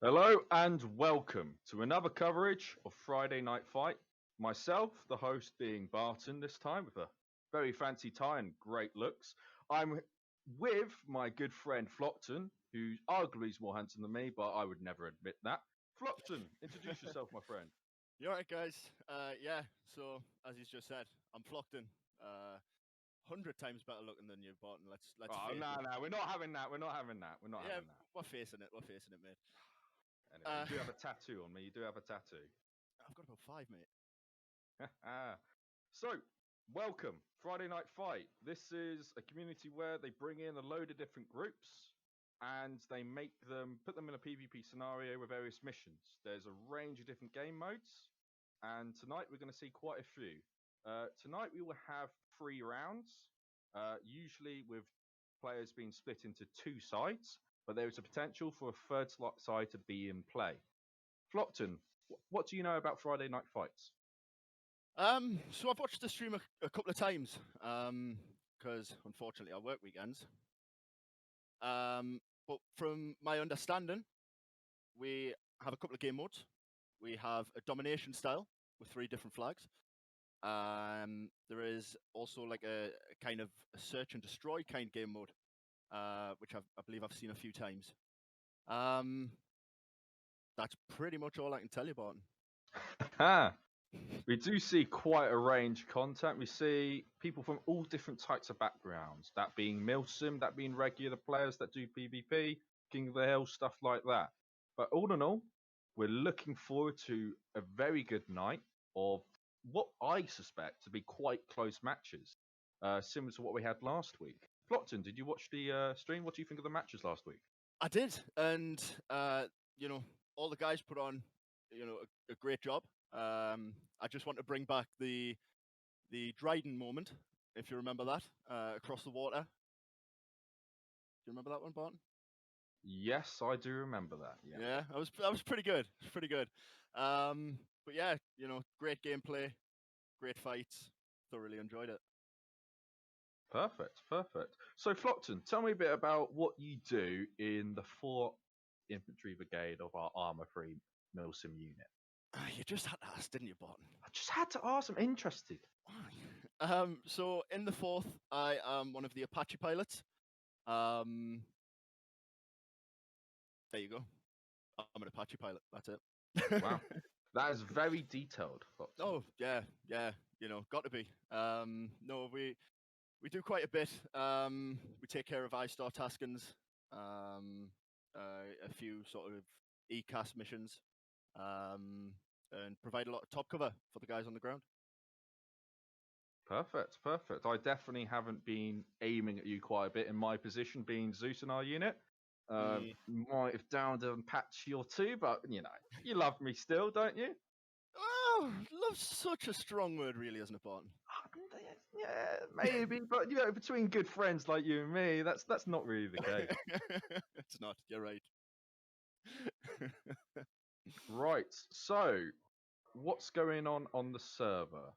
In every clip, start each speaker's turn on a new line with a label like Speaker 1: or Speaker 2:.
Speaker 1: Hello and welcome to another coverage of Friday Night Fight. Myself, the host, being Barton this time with a very fancy tie and great looks. I'm with my good friend Flockton, who arguably is more handsome than me, but I would never admit that. Flockton, introduce yourself, my friend.
Speaker 2: You alright, guys? Yeah. So as he's just said, I'm Flockton. 100 times better looking than you, Barton. Let's
Speaker 1: Oh,
Speaker 2: face
Speaker 1: no,
Speaker 2: it.
Speaker 1: we're not having that. We're not having that. We're not
Speaker 2: Yeah,
Speaker 1: having that.
Speaker 2: we're facing it. We're facing it, mate.
Speaker 1: Anyway, you do have a tattoo on me. You do have a tattoo.
Speaker 2: I've got about 5, mate.
Speaker 1: So, welcome, Friday Night Fight. This is a community where they bring in a load of different groups and they put them in a PvP scenario with various missions. There's a range of different game modes, and tonight we're going to see quite a few. Tonight we will have 3 rounds, usually with players being split into 2 sides, but there is a potential for a third side to be in play. Flockton, what do you know about Friday Night Fights?
Speaker 2: So I've watched the stream a couple of times. Because unfortunately I work weekends. But from my understanding, we have a couple of game modes. We have a domination style with 3 different flags. There is also like a kind of a search and destroy kind of game mode, which I believe I've seen a few times. That's pretty much all I can tell you, Barton.
Speaker 1: We do see quite a range of content. We see people from all different types of backgrounds, that being Milsim, that being regular players that do PvP, King of the Hill, stuff like that. But all in all, we're looking forward to a very good night of what I suspect to be quite close matches, similar to what we had last week. Flockton, did you watch the stream? What do you think of the matches last week?
Speaker 2: I did, and all the guys put on, a great job. I just want to bring back the Dryden moment, if you remember that, across the water. Do you remember that one, Barton?
Speaker 1: Yes, I do remember that.
Speaker 2: Yeah, that was pretty good. It was pretty good. But yeah, great gameplay, great fights. Thoroughly enjoyed it.
Speaker 1: Perfect. So, Flockton, tell me a bit about what you do in the 4 Infantry Brigade of our ArmA 3 Milsim unit.
Speaker 2: You just had to ask, didn't you, Barton?
Speaker 1: I just had to ask, I'm interested.
Speaker 2: So in the 4th, I am one of the Apache pilots. There you go. I'm an Apache pilot. That's it.
Speaker 1: Wow. That is very detailed, Flockton.
Speaker 2: Oh, yeah. Got to be. No, we do quite a bit. We take care of I-Star taskings, a few sort of ECAS missions, and provide a lot of top cover for the guys on the ground.
Speaker 1: Perfect. I definitely haven't been aiming at you quite a bit in my position, being Zeus in our unit. Might have downed a patch or 2, but you love me still, don't you?
Speaker 2: Oh, love's such a strong word, really, isn't it, Barton?
Speaker 1: Yeah, maybe, but between good friends like you and me, that's not really the case.
Speaker 2: It's not. You're right.
Speaker 1: Right. So, what's going on the server?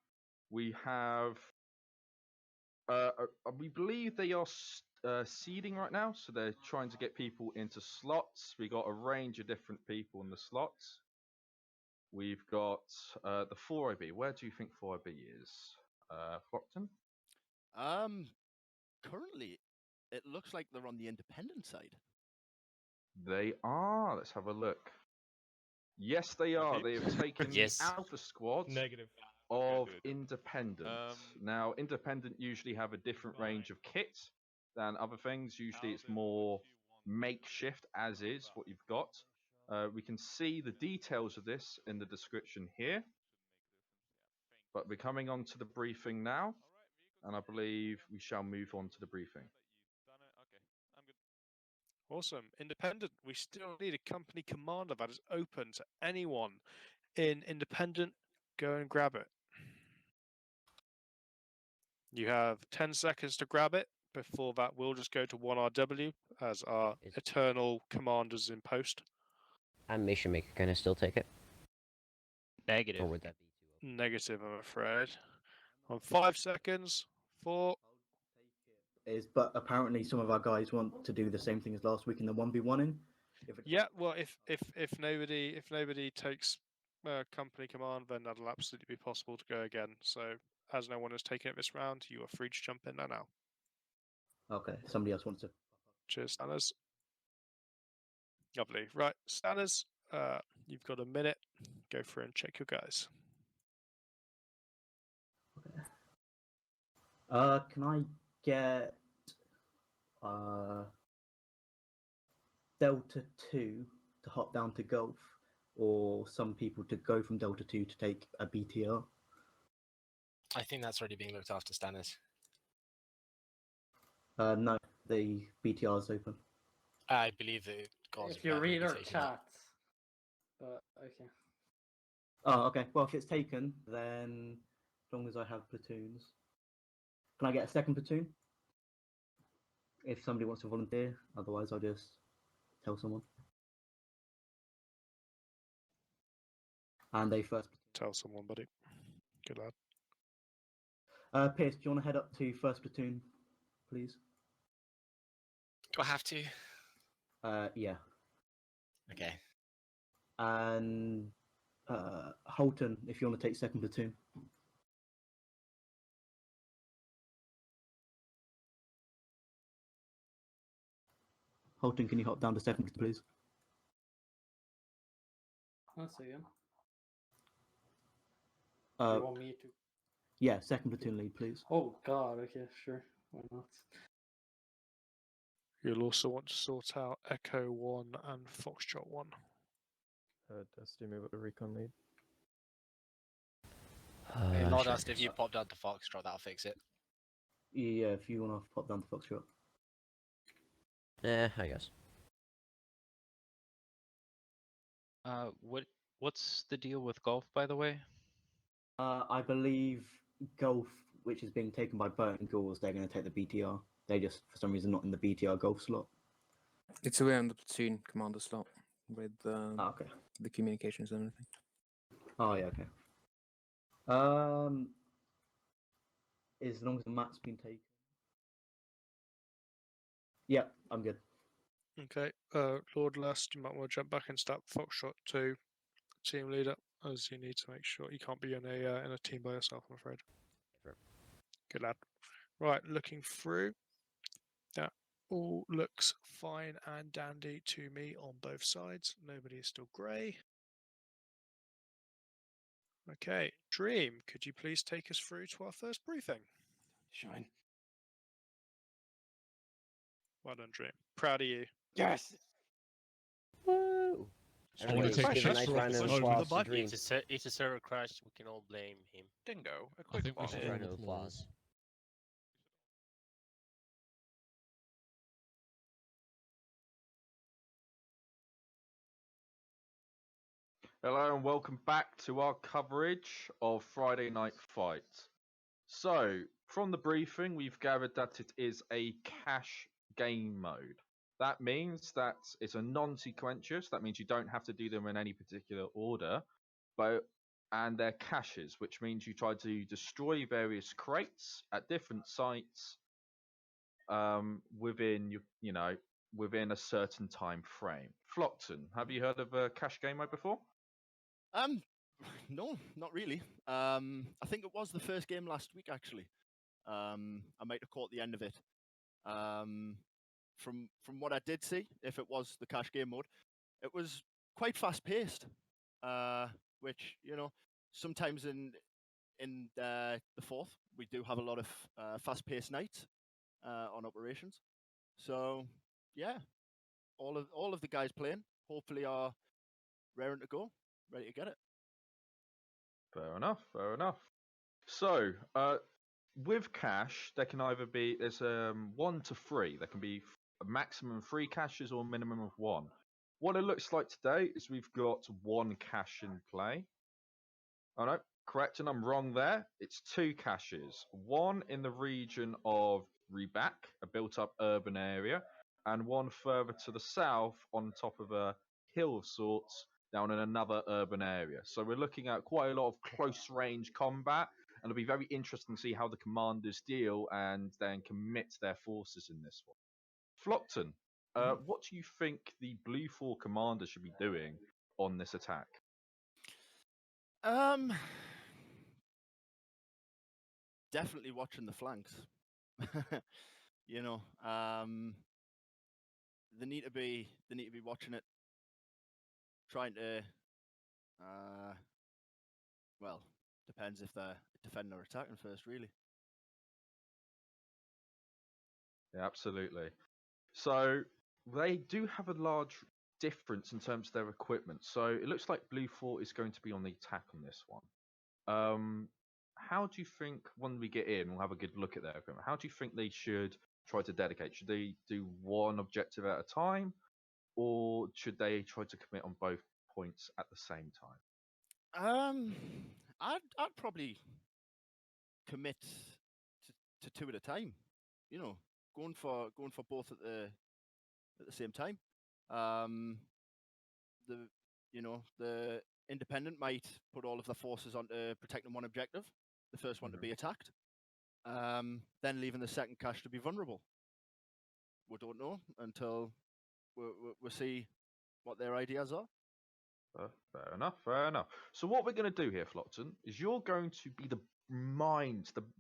Speaker 1: We have, we believe they are seeding right now, so they're trying to get people into slots. We got a range of different people in the slots. We've got the 4IB. Where do you think 4IB is, Flockton?
Speaker 2: Currently, it looks like they're on the independent side.
Speaker 1: They are. Let's have a look. Yes, they are. They have taken the alpha squads of independent. Now, independent usually have a different range of kit than other things. Usually, it's more makeshift, as is what you've got. We can see the details of this in the description here. But we're coming on to the briefing now, and I believe we shall move on to the briefing.
Speaker 3: Awesome. Independent. We still need a company commander that is open to anyone in independent. Go and grab it. You have 10 seconds to grab it. Before that, we'll just go to 1RW as our eternal commanders in post.
Speaker 4: And Mission Maker, can I still take it?
Speaker 5: Negative.
Speaker 4: Or would that be too open?
Speaker 3: Negative, I'm afraid. On 5 seconds, 4.
Speaker 6: But apparently some of our guys want to do the same thing as last week in the 1v1ing.
Speaker 3: Yeah, well, if nobody takes company command, then that'll absolutely be possible to go again. So, as no one has taken it this round, you are free to jump in there now.
Speaker 6: Okay, somebody else wants to.
Speaker 3: Cheers, Stanners. Lovely. Right, Stanners, you've got a minute. Go through and check your guys.
Speaker 6: Can I get Delta 2 to hop down to Gulf, or some people to go from Delta 2 to take a BTR?
Speaker 7: I think that's already being looked after, Stanners.
Speaker 6: No, the BTR is open.
Speaker 7: I believe that goals.
Speaker 8: If you read our chats, but okay.
Speaker 6: Oh, okay. Well, if it's taken, then as long as I have platoons, can I get a second platoon? If somebody wants to volunteer, otherwise I'll just tell someone. And a first.
Speaker 3: Tell someone, buddy. Good lad.
Speaker 6: Pierce, do you want to head up to first platoon, please?
Speaker 7: Do I have to?
Speaker 6: Yeah.
Speaker 7: Okay.
Speaker 6: And Holton, if you want to take second platoon. Holton, can you hop down to second, please?
Speaker 8: Once again. You want me to?
Speaker 6: Yeah, second platoon lead, please.
Speaker 8: Oh God. Okay, sure. Why not?
Speaker 3: You'll also want to sort out Echo 1 and Foxtrot 1.
Speaker 9: Does do move with the recon lead?
Speaker 7: Lord asked if you pop down to Foxtrot, that'll fix it.
Speaker 6: Yeah, if you want to pop down to Foxtrot.
Speaker 4: I guess.
Speaker 5: What's the deal with golf, by the way?
Speaker 6: I believe Golf, which is being taken by Burton Gauls, they're going to take the BTR. They just, for some reason, not in the BTR Golf slot.
Speaker 9: It's away on the platoon commander slot with
Speaker 6: Okay.
Speaker 9: the communications and everything.
Speaker 6: Oh yeah, okay. As long as the map's been taken. Yeah, I'm good.
Speaker 3: Okay, Lord Lust, you might want to jump back and start Foxtrot 2, team leader, as you need to make sure you can't be in a team by yourself, I'm afraid.
Speaker 4: Sure.
Speaker 3: Good lad. Right, looking through. That all looks fine and dandy to me on both sides. Nobody is still grey. Okay, Dream, could you please take us through to our first briefing?
Speaker 10: Shine.
Speaker 3: Well done, Dream. Proud of you.
Speaker 10: Yes.
Speaker 4: Woo!
Speaker 11: want to take
Speaker 4: give a nice round of applause to Dream.
Speaker 7: If the server crashed, we can all blame him.
Speaker 3: Dingo. A
Speaker 11: I
Speaker 3: quick
Speaker 11: think we
Speaker 3: one.
Speaker 11: should
Speaker 4: Round
Speaker 11: all
Speaker 4: of applause.
Speaker 1: Hello and welcome back to our coverage of Friday Night Fight. So, from the briefing, we've gathered that it is a cash game mode. That means that it's a non-sequential, so that means you don't have to do them in any particular order, and they're caches, which means you try to destroy various crates at different sites within within a certain time frame. Flockton, have you heard of a cash game mode before?
Speaker 2: No, not really. I think it was the first game last week, actually. I might have caught the end of it. From what I did see, if it was the cash game mode, it was quite fast paced. Which sometimes in the fourth we do have a lot of fast paced nights on operations. So yeah, all of the guys playing hopefully are raring to go, ready to get it.
Speaker 1: Fair enough, fair enough. So, with cash, there can either be, there's 1 to 3. There can be a maximum 3 caches or a minimum of 1. What it looks like today is we've got 1 cache in play. Oh no, correct, and I'm wrong there. It's 2 caches. 1 in the region of Rebak, a built-up urban area, and 1 further to the south on top of a hill of sorts, down in another urban area. So we're looking at quite a lot of close-range combat, and it'll be very interesting to see how the commanders deal and then commit their forces in this one. Flockton, What do you think the Blue 4 commander should be doing on this attack?
Speaker 2: Definitely watching the flanks. You know, they need to be watching it, trying to. Well, depends if they're defending or attacking first, really.
Speaker 1: Yeah, absolutely. So they do have a large difference in terms of their equipment. So it looks like Blue 4 is going to be on the attack on this one. How do you think, when we get in, we'll have a good look at their equipment. How do you think they should try to dedicate? Should they do one objective at a time, or should they try to commit on both points at the same time?
Speaker 2: I'd probably commit to two at a time. You know, going for both at the same time. The independent might put all of their forces onto protecting one objective, the first one to be attacked, then leaving the second cache to be vulnerable. We don't know until we see what their ideas are.
Speaker 1: Fair enough, fair enough. So what we're going to do here, Flockton, is you're going to be the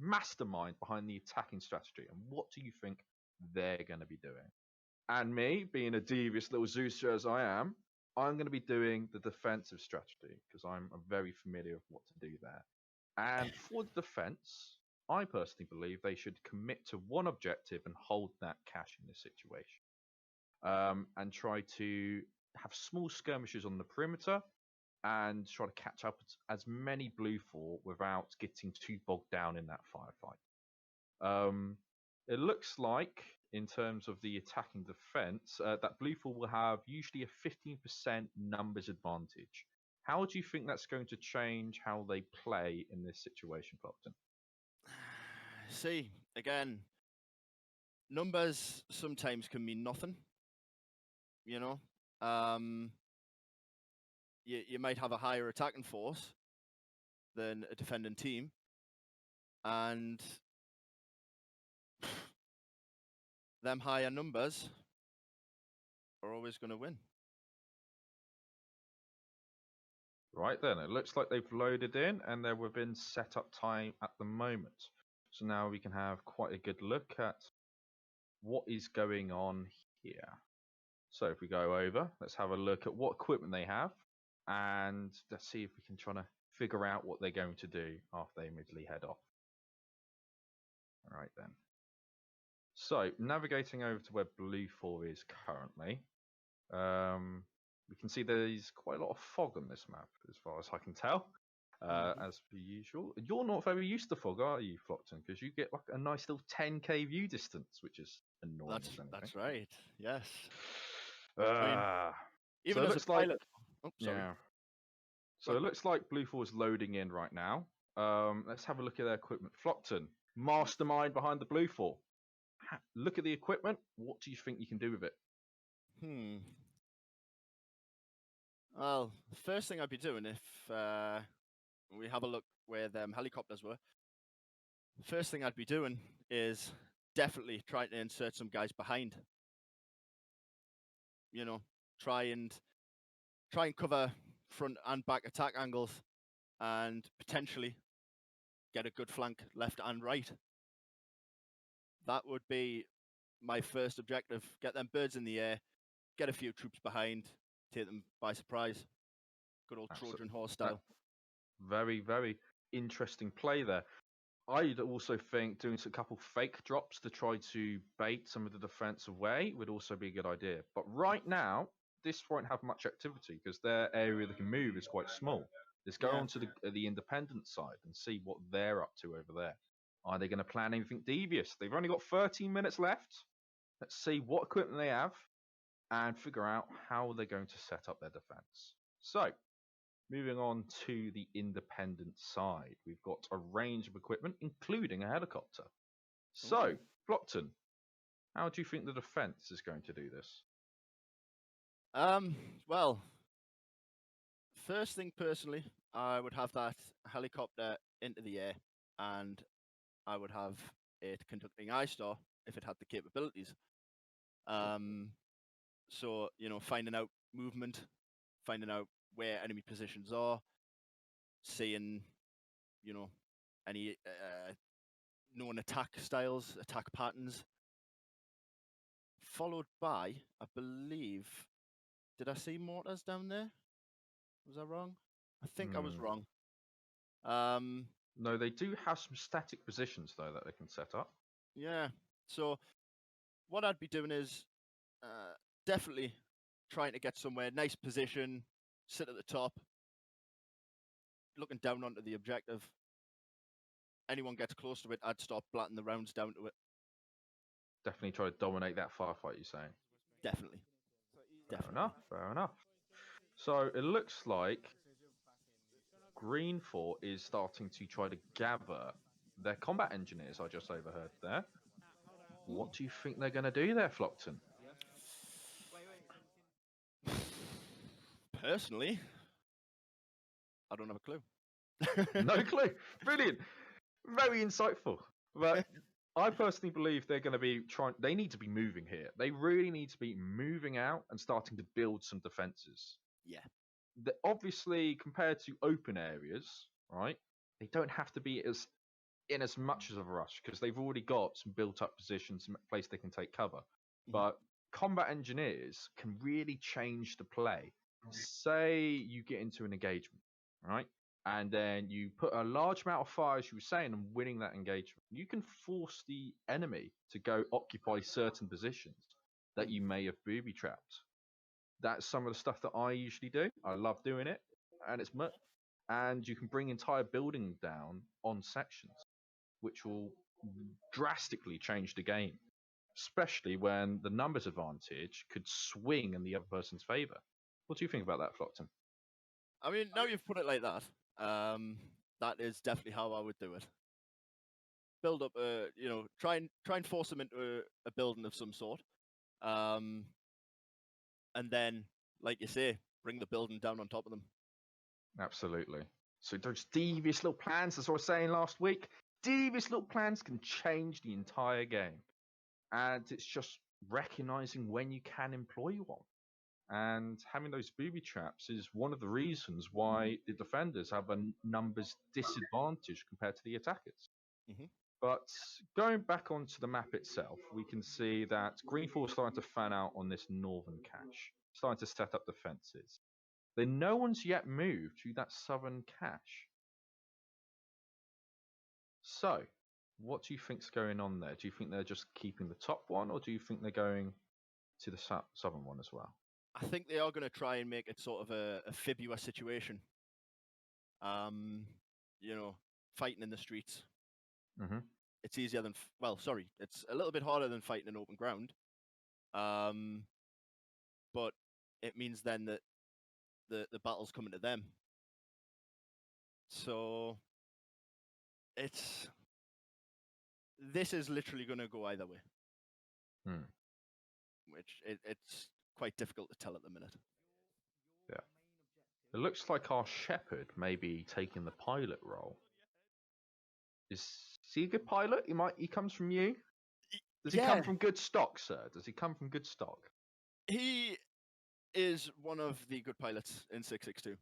Speaker 1: mastermind behind the attacking strategy. And what do you think they're going to be doing? And me, being a devious little Zeuser as I am, I'm going to be doing the defensive strategy because I'm very familiar with what to do there. And for the defense, I personally believe they should commit to one objective and hold that cache in this situation. And try to have small skirmishes on the perimeter and try to catch up as many Blue 4 without getting too bogged down in that firefight. It looks like, in terms of the attacking defense, that Blue 4 will have usually a 15% numbers advantage. How do you think that's going to change how they play in this situation, Flockton?
Speaker 2: See, again, numbers sometimes can mean nothing. You know, you might have a higher attacking force than a defending team, and them higher numbers are always going to win.
Speaker 1: Right then, it looks like they've loaded in and they're within setup time at the moment. So now we can have quite a good look at what is going on here. So if we go over, let's have a look at what equipment they have, and let's see if we can try to figure out what they're going to do after they immediately head off. All right then. So navigating over to where Blue 4 is currently, we can see there's quite a lot of fog on this map, as far as I can tell. As per usual, you're not very used to fog, are you, Flockton? Because you get like a nice little 10k view distance, which is annoying.
Speaker 2: That's right. Yes.
Speaker 1: Even so as a pilot. Yeah. So it looks like Blue 4 is loading in right now. Let's have a look at their equipment. Flockton, mastermind behind the Blue 4. Look at the equipment. What do you think you can do with it?
Speaker 2: Well, the first thing I'd be doing if we have a look where them helicopters were, the first thing I'd be doing is definitely trying to insert some guys behind. You know, try and cover front and back attack angles, and potentially get a good flank left and right. That would be my first objective. Get them birds in the air, get a few troops behind, take them by surprise. Good old Trojan horse style.
Speaker 1: Very, very interesting play there. I'd also think doing a couple fake drops to try to bait some of the defense away would also be a good idea. But right now, this won't have much activity because their area they can move is quite small. Let's go on to the independent side and see what they're up to over there. Are they going to plan anything devious? They've only got 13 minutes left. Let's see what equipment they have and figure out how they're going to set up their defense. So, moving on to the independent side, we've got a range of equipment, including a helicopter. So, Flockton, how do you think the defense is going to do this?
Speaker 2: Well, first thing personally, I would have that helicopter into the air, and I would have it conducting eye star if it had the capabilities. So, finding out movement, finding out where enemy positions are, seeing, any known attack styles, attack patterns. Followed by, I believe, did I see mortars down there? Was I wrong? I think I was wrong.
Speaker 1: No, they do have some static positions, though, that they can set up.
Speaker 2: Yeah. So what I'd be doing is definitely trying to get somewhere, nice position, sit at the top, looking down onto the objective. Anyone gets close to it, I'd start blatting the rounds down to it.
Speaker 1: Definitely try to dominate that firefight, you're saying?
Speaker 2: Definitely.
Speaker 1: Fair enough. So it looks like Green 4 is starting to try to gather their combat engineers, I just overheard there. What do you think they're going to do there, Flockton?
Speaker 2: Personally, I don't have a clue.
Speaker 1: No clue. Brilliant. Very insightful. But I personally believe they're going to be they need to be moving here. They really need to be moving out and starting to build some defenses.
Speaker 2: Yeah.
Speaker 1: Obviously, compared to open areas, right, they don't have to be as much of a rush because they've already got some built-up positions, some place they can take cover. But combat engineers can really change the play. Say you get into an engagement, right, and then you put a large amount of fire, as you were saying, and winning that engagement. You can force the enemy to go occupy certain positions that you may have booby-trapped. That's some of the stuff that I usually do. I love doing it, and and you can bring entire buildings down on sections, which will drastically change the game, especially when the numbers advantage could swing in the other person's favor. What do you think about that, Flockton?
Speaker 2: I mean, now you've put it like that, that is definitely how I would do it. Build up, try and force them into a building of some sort. And then, like you say, bring the building down on top of them.
Speaker 1: Absolutely. So those devious little plans, as I was saying last week, devious little plans can change the entire game. And it's just recognizing when you can employ one. And having those booby traps is one of the reasons why the defenders have a numbers disadvantage compared to the attackers. But going back onto the map itself, we can see that Green 4 is starting to fan out on this northern cache, starting to set up defenses. Then no one's yet moved to that southern cache. So, what do you think's going on there? Do you think they're just keeping the top one, or do you think they're going to the southern one as well?
Speaker 2: I think they are going to try and make it sort of a Fibua situation. Fighting in the streets. It's easier than, it's a little bit harder than fighting in open ground. But it means then that the battle's coming to them. So this is literally going to go either way. Which it's quite difficult to tell at the minute.
Speaker 1: Yeah. It looks like our shepherd may be taking the pilot role. Is he a good pilot? He comes from you? Does he come from good stock, sir? Does he come from good stock?
Speaker 2: He is one of the good pilots in 662.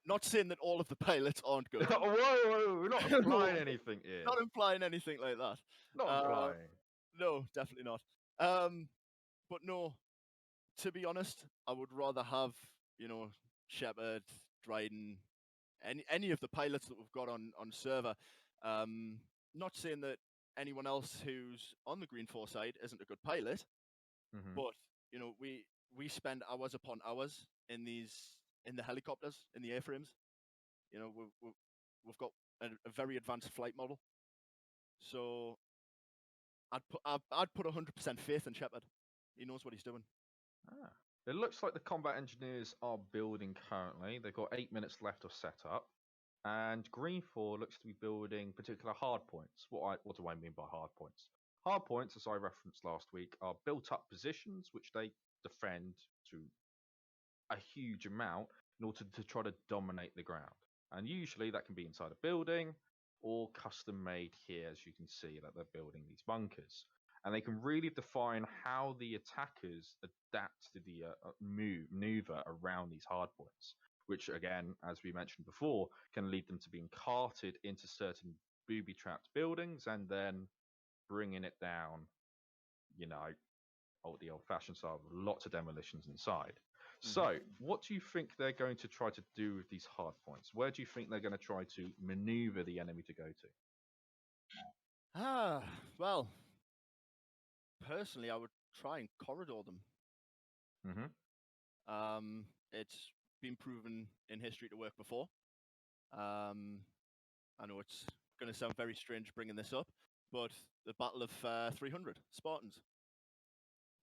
Speaker 2: Not saying that all of the pilots aren't good.
Speaker 1: Whoa, we're not implying anything here.
Speaker 2: Not implying anything like that.
Speaker 1: Not implying.
Speaker 2: No, definitely not. But no, to be honest, I would rather have, Shepard, Dryden, any of the pilots that we've got on server. Not saying that anyone else who's on the Green 4 side isn't a good pilot, but we spend hours upon hours in the helicopters, in the airframes. We've got a very advanced flight model, so I'd put 100% faith in Shepard. He knows what he's doing.
Speaker 1: It looks like the combat engineers are building currently. They've got 8 minutes left of setup. And Green 4 looks to be building particular hard points. What do I mean by hard points? Hard points, as I referenced last week, are built-up positions which they defend to a huge amount in order to try to dominate the ground. And usually that can be inside a building or custom-made here, as you can see, that they're building these bunkers. and they can really define how the attackers adapt to the maneuver around these hardpoints, which, again, as we mentioned before, can lead them to being carted into certain booby-trapped buildings and then bringing it down, you know, the old-fashioned style with lots of demolitions inside. So, what do you think they're going to try to do with these hardpoints? Where do you think they're going to try to maneuver the enemy to go to?
Speaker 2: Well, personally, I would try and corridor them. It's been proven in history to work before. I know it's going to sound very strange bringing this up, but the Battle of 300, Spartans.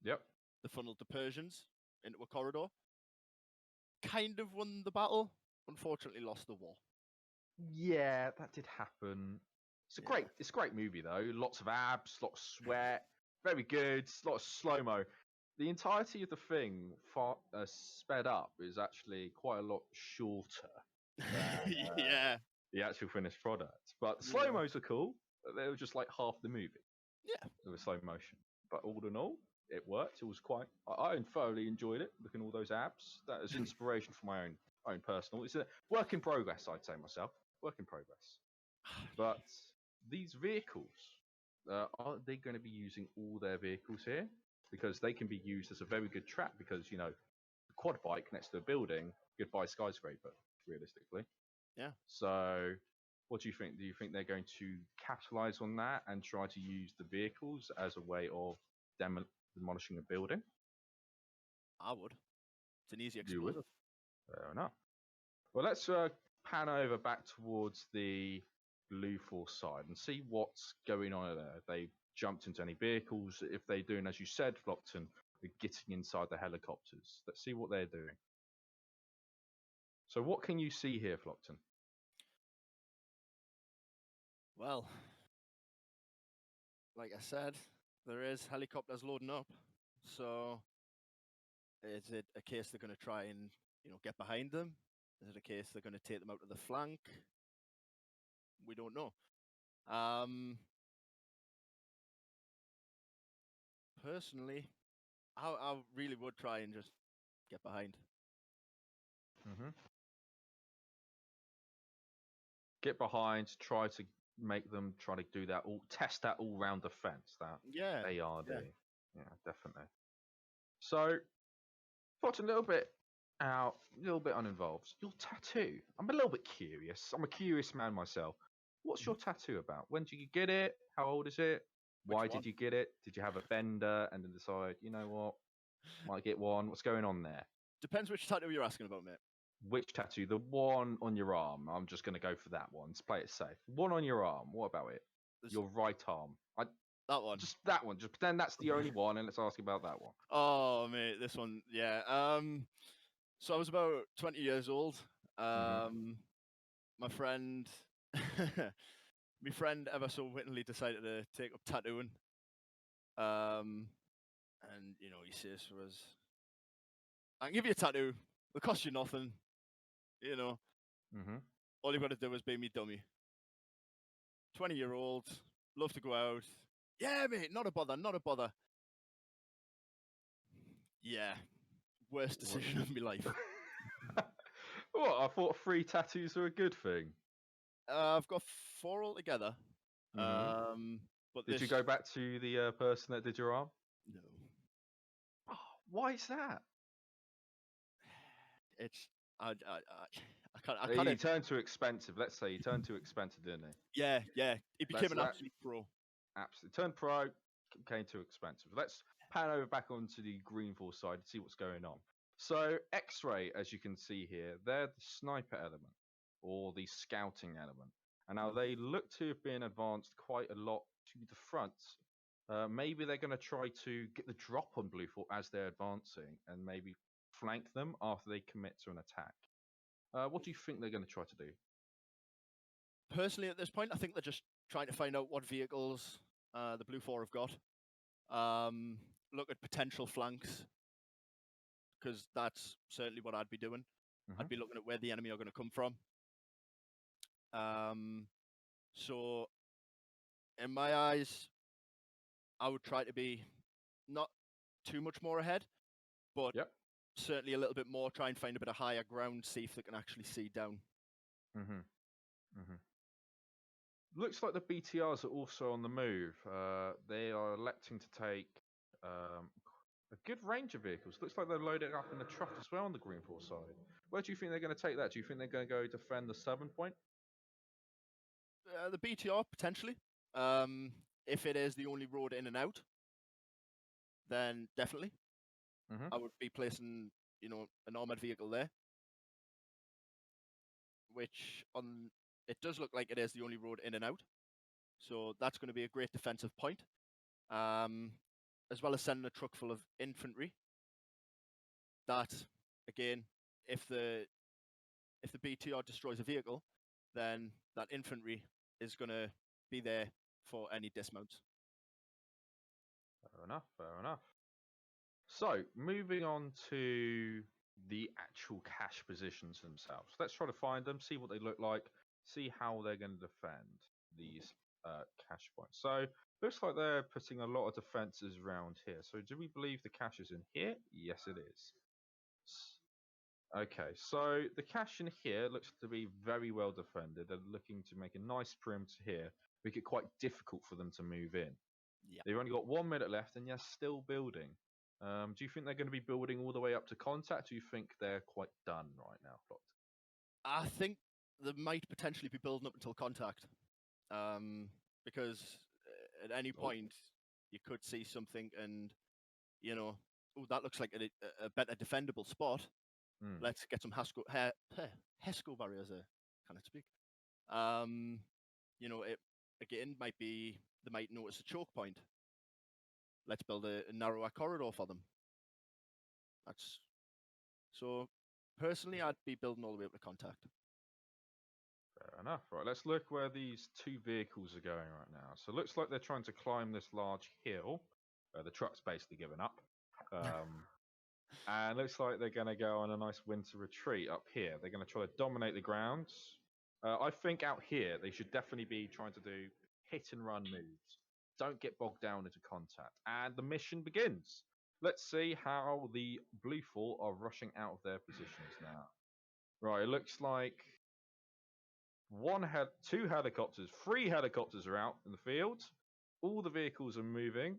Speaker 1: Yep.
Speaker 2: They funneled the Persians into a corridor. Kind of won the battle. Unfortunately, lost the war.
Speaker 1: Yeah, that did happen. It's a great movie though. Lots of abs, lots of sweat, very good. Lots of slow mo. The entirety of the thing, sped up, is actually quite a lot shorter than the actual finished product. But the slow mos are cool. They were just like half the movie.
Speaker 2: Yeah,
Speaker 1: it was slow motion. But all in all, it worked. It was quite. I thoroughly enjoyed it. Looking at all those abs, that is inspiration for my own personal. It's a work in progress, I'd say myself. Work in progress. But these vehicles, are they going to be using all their vehicles here? Because they can be used as a very good trap. Because, you know, a quad bike next to a building, goodbye skyscraper, realistically.
Speaker 2: Yeah.
Speaker 1: So, what do you think? Do you think they're going to capitalize on that and try to use the vehicles as a way of demolishing a building?
Speaker 2: I would. It's an easy explosive.
Speaker 1: Fair enough. Well, let's pan over back towards the Blue Force side and see what's going on there. If they jumped into any vehicles, if they're doing, as you said, Flockton, they're getting inside the helicopters. Let's see what they're doing. So what can you see here, Flockton?
Speaker 2: Well, like I said, there is helicopters loading up. So is it a case they're going to try and, get behind them? Is it a case they're going to take them out to the flank? We don't know. Personally, I really would try and just get behind.
Speaker 1: Get behind, try to make them try to do that, test that all-round defense, that ARD. Yeah, definitely. So, Flockton, a little bit uninvolved. Your tattoo, I'm a little bit curious. I'm a curious man myself. What's your tattoo about? When did you get it? How old is it? Why did you get it? Did you have a bender and then decide, you know what, might get one? What's going on there?
Speaker 2: Depends which tattoo you're asking about, mate.
Speaker 1: Which tattoo? The one on your arm. I'm just going to go for that one. Let's play it safe. One on your arm. What about it? Your right arm.
Speaker 2: That one.
Speaker 1: Just that one. Just pretend that's the only one, and let's ask about that one.
Speaker 2: Oh, mate, this one. Yeah. So I was about 20 years old. My friend, my friend ever so wittingly decided to take up tattooing. And he says to us, "I can give you a tattoo. It'll cost you nothing. All you've got to do is be me dummy." 20-year-old, love to go out. Yeah, mate, not a bother, not a bother. Yeah, worst decision of my life.
Speaker 1: What? I thought free tattoos were a good thing.
Speaker 2: I've got 4 altogether. But
Speaker 1: did you go back to the person that did your arm?
Speaker 2: No.
Speaker 1: Oh, why is that?
Speaker 2: It's I can't.
Speaker 1: He turned too expensive. Let's say he turned too expensive, didn't he?
Speaker 2: Yeah. He became an absolute pro.
Speaker 1: Absolutely. Turned pro, became too expensive. Let's pan over back onto the Green Force side and see what's going on. So, X-ray, as you can see here, they're the sniper element, or the scouting element. And now they look to have been advanced quite a lot to the front. Maybe they're going to try to get the drop on Blue Force as they're advancing, and maybe flank them after they commit to an attack. What do you think they're going to try to do?
Speaker 2: Personally, at this point, I think they're just trying to find out what vehicles the Blue 4 have got. Look at potential flanks, because that's certainly what I'd be doing. I'd be looking at where the enemy are going to come from. So, in my eyes, I would try to be not too much more ahead, but
Speaker 1: Yep.
Speaker 2: certainly a little bit more. Try and find a bit of higher ground, see if they can actually see down.
Speaker 1: Looks like the BTRs are also on the move. They are electing to take a good range of vehicles. Looks like they're loading up in the truck as well on the Greenfall side. Where do you think they're going to take that? Do you think they're going to go defend the 7 point?
Speaker 2: The BTR, potentially. If it is the only road in and out, then definitely. I would be placing, an armored vehicle there. Which, it does look like it is the only road in and out. So that's going to be a great defensive point. As well as sending a truck full of infantry. That, again, if the BTR destroys a vehicle, then that infantry is going to be there for any dismounts.
Speaker 1: Fair enough. So, moving on to the actual cache positions themselves. Let's try to find them, see what they look like, see how they're going to defend these cache points. So, looks like they're putting a lot of defenses around here. So, do we believe the cache is in here? Yes, it is. Okay, so the cache in here looks to be very well defended. They're looking to make a nice perimeter here, make it quite difficult for them to move in.
Speaker 2: Yeah.
Speaker 1: They've only got 1 minute left, and they're still building. Do you think they're going to be building all the way up to contact? Or do you think they're quite done right now, Flockton?
Speaker 2: I think they might potentially be building up until contact. Because at any point, you could see something and, that looks like a better defendable spot. Let's get some HESCO barriers there. Can I speak? It again might be, they might notice a choke point. Let's build a narrower corridor for them. So personally, I'd be building all the way up to contact.
Speaker 1: Fair enough. Right, let's look where these 2 vehicles are going right now. So it looks like they're trying to climb this large hill. The truck's basically given up. And looks like they're going to go on a nice winter retreat up here. They're going to try to dominate the grounds. I think out here, they should definitely be trying to do hit and run moves. Don't get bogged down into contact. And the mission begins. Let's see how the Bluefall are rushing out of their positions now. Right, it looks like 2 helicopters, 3 helicopters are out in the field. All the vehicles are moving.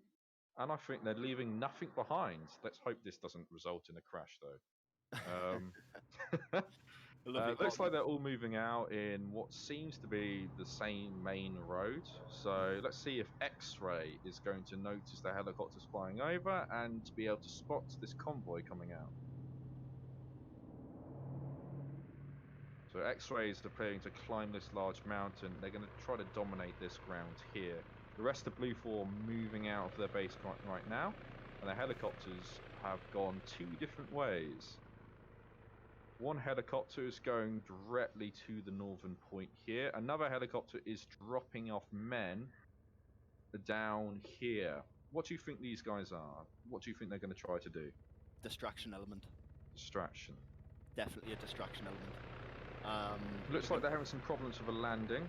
Speaker 1: And I think they're leaving nothing behind. Let's hope this doesn't result in a crash, though. Looks like they're all moving out in what seems to be the same main road. So let's see if X-Ray is going to notice the helicopters flying over and be able to spot this convoy coming out. So X-Ray is preparing to climb this large mountain. They're going to try to dominate this ground here. The rest of Bluefall moving out of their base right now, and the helicopters have gone 2 different ways. One helicopter is going directly to the northern point here. Another helicopter is dropping off men down here. What do you think these guys are? What do you think they're going to try to do?
Speaker 2: Distraction element.
Speaker 1: Distraction.
Speaker 2: Definitely a distraction element.
Speaker 1: Looks like they're having some problems with a landing,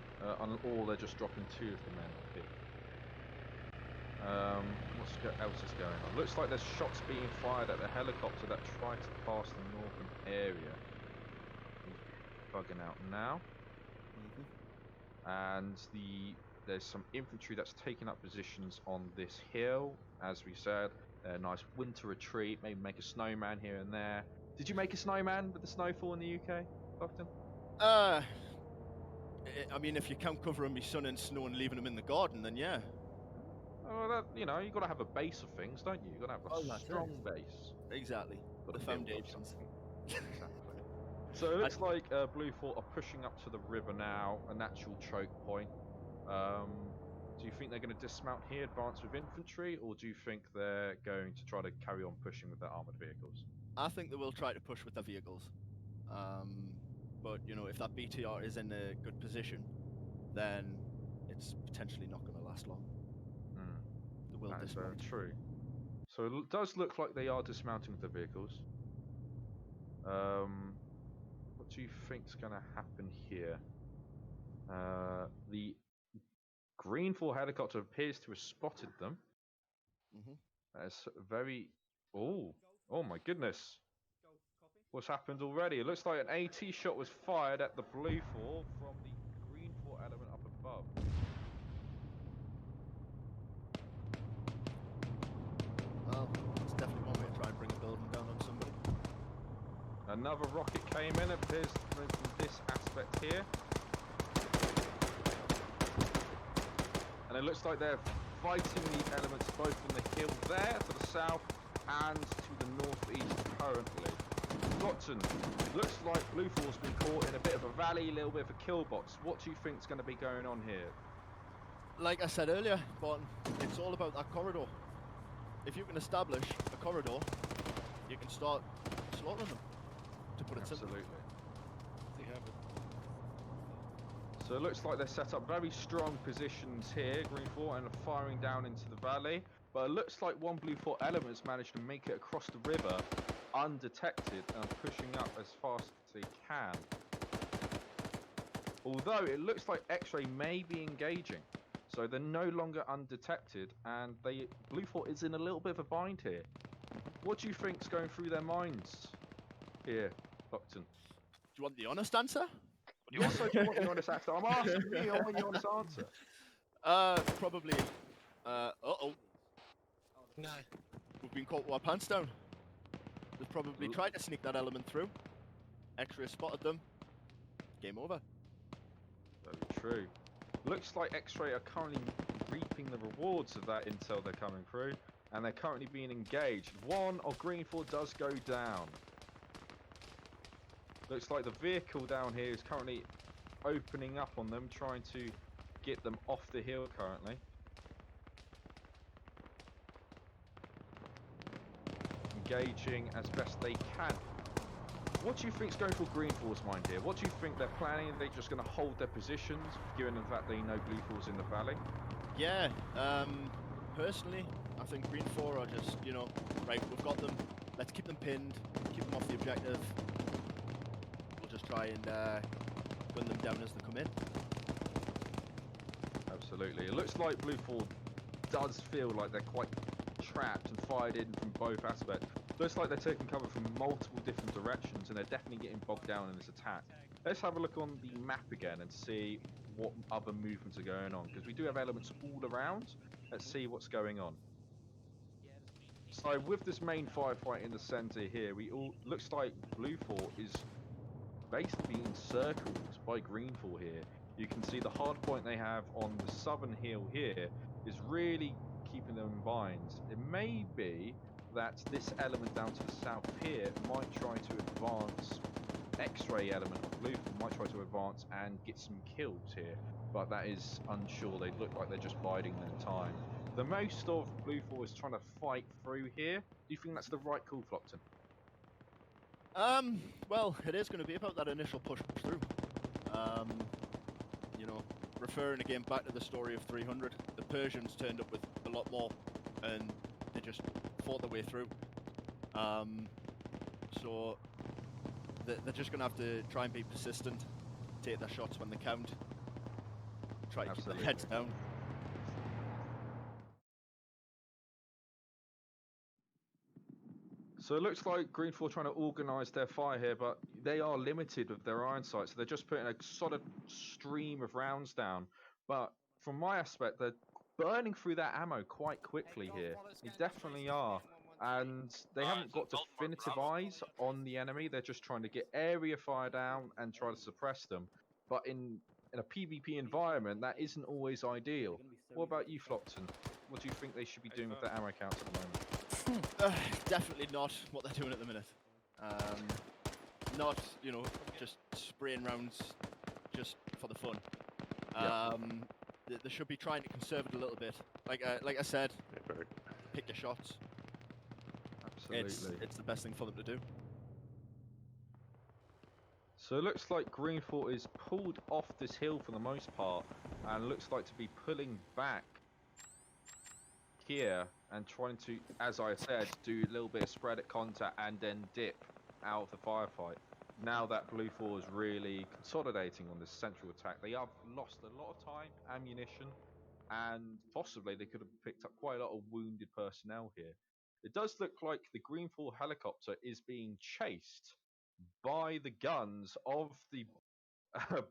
Speaker 1: or they're just dropping 2 of the men off here. What else is going on? Looks like there's shots being fired at the helicopter that tried to pass the northern area. He's bugging out now. And there's some infantry that's taking up positions on this hill. As we said, a nice winter retreat. Maybe make a snowman here and there. Did you make a snowman with the snowfall in the UK, Flockton?
Speaker 2: I mean, if you count covering my son in snow and leaving him in the garden, then yeah.
Speaker 1: Oh, you've got to have a base of things, don't you? You've got to have a strong base.
Speaker 2: Exactly. The foundations.
Speaker 1: Exactly. So it looks like Bluefall are pushing up to the river now, a natural choke point. Do you think they're going to dismount here, advance with infantry, or do you think they're going to try to carry on pushing with their armoured vehicles?
Speaker 2: I think they will try to push with their vehicles. But, if that BTR is in a good position, then it's potentially not going to last long. They will dismount.
Speaker 1: That's true. So it does look like they are dismounting with their vehicles. What do you think's going to happen here? The Greenfall helicopter appears to have spotted them. That's very... Oh my goodness. What's happened already? It looks like an AT shot was fired at the blue fort from the green fort element up above.
Speaker 2: Well, it's definitely one way to try and bring a building down on somebody.
Speaker 1: Another rocket came in, it appears from this aspect here. And it looks like they're fighting the elements both on the hill there to the south and to the northeast currently. Flockton, looks like Blue Fort's been caught in a bit of a valley, a little bit of a kill box. What do you think is going to be going on here?
Speaker 2: Like I said earlier, Barton, it's all about that corridor. If you can establish a corridor, you can start slaughtering them, to put it simply.
Speaker 1: Absolutely.
Speaker 3: They have it.
Speaker 1: So it looks like they're set up very strong positions here, Green Fort, and are firing down into the valley. But it looks like one Blue Fort element's managed to make it across the river undetected and pushing up as fast as they can. Although it looks like X-Ray may be engaging, so they're no longer undetected, and Blue Fort is in a little bit of a bind here. What do you think's going through their minds here, Flockton?
Speaker 2: Do you want the honest answer?
Speaker 1: Yes, I do want the honest answer. I'm asking you, I want the honest answer.
Speaker 2: Probably. Uh-oh.
Speaker 7: No.
Speaker 2: We've been caught with our pants down. They've probably tried to sneak that element through. X-Ray spotted them. Game over.
Speaker 1: Very true. Looks like X-Ray are currently reaping the rewards of that intel they're coming through, and they're currently being engaged. One of Green Fort does go down. Looks like the vehicle down here is currently opening up on them, trying to get them off the hill currently. Engaging as best they can. What do you think's going through Green Fort's mind here? What do you think they're planning? Are they just going to hold their positions, given the fact they know Blue Fort's in the valley?
Speaker 2: Yeah, personally, I think Green Fort are just, right, we've got them, let's keep them pinned, keep them off the objective. We'll just try and win them down as they come in.
Speaker 1: Absolutely. It looks like Blue Fort does feel like they're quite trapped and fired in from both aspects. Looks like they're taking cover from multiple different directions, and they're definitely getting bogged down in this attack. Let's have a look on the map again and see what other movements are going on, because we do have elements all around. Let's see what's going on. So with this main firefight in the center here, looks like Blue Fort is basically encircled by Green Fort here. You can see the hard point they have on the southern hill here is really keeping them in binds. It may be that this element down to the south here might try to advance. X-ray element of Blue Fort might try to advance and get some kills here, but that is unsure. They look like they're just biding their time. The most of Blue Fort is trying to fight through here. Do you think that's the right call, Flockton?
Speaker 2: Well, it is going to be about that initial push through. Referring again back to the story of 300, the Persians turned up with a lot more, and they just fought their way through. So they're just going to have to try and be persistent, take their shots when they count, try to keep their heads down.
Speaker 1: So it looks like Green Fort trying to organise their fire here, but they are limited with their iron sights, so they're just putting a solid stream of rounds down. But from my aspect, they're burning through that ammo quite quickly here. They definitely are. And they haven't got definitive eyes on the enemy. They're just trying to get area fire down and try to suppress them. But in a PvP environment, that isn't always ideal. What about you, Flockton? What do you think they should be doing with their ammo counts at the moment?
Speaker 2: Definitely not what they're doing at the minute. Not, just spraying rounds just for the fun. They should be trying to conserve it a little bit. Like I said, pick your shots.
Speaker 1: Absolutely.
Speaker 2: It's the best thing for them to do.
Speaker 1: So it looks like Green Fort is pulled off this hill for the most part, and looks like to be pulling back here and trying to, as I said, do a little bit of sporadic contact and then dip out of the firefight. Now that Blue Fort is really consolidating on this central attack, they have lost a lot of time, ammunition, and possibly they could have picked up quite a lot of wounded personnel here. It does look like the Green 4 helicopter is being chased by the guns of the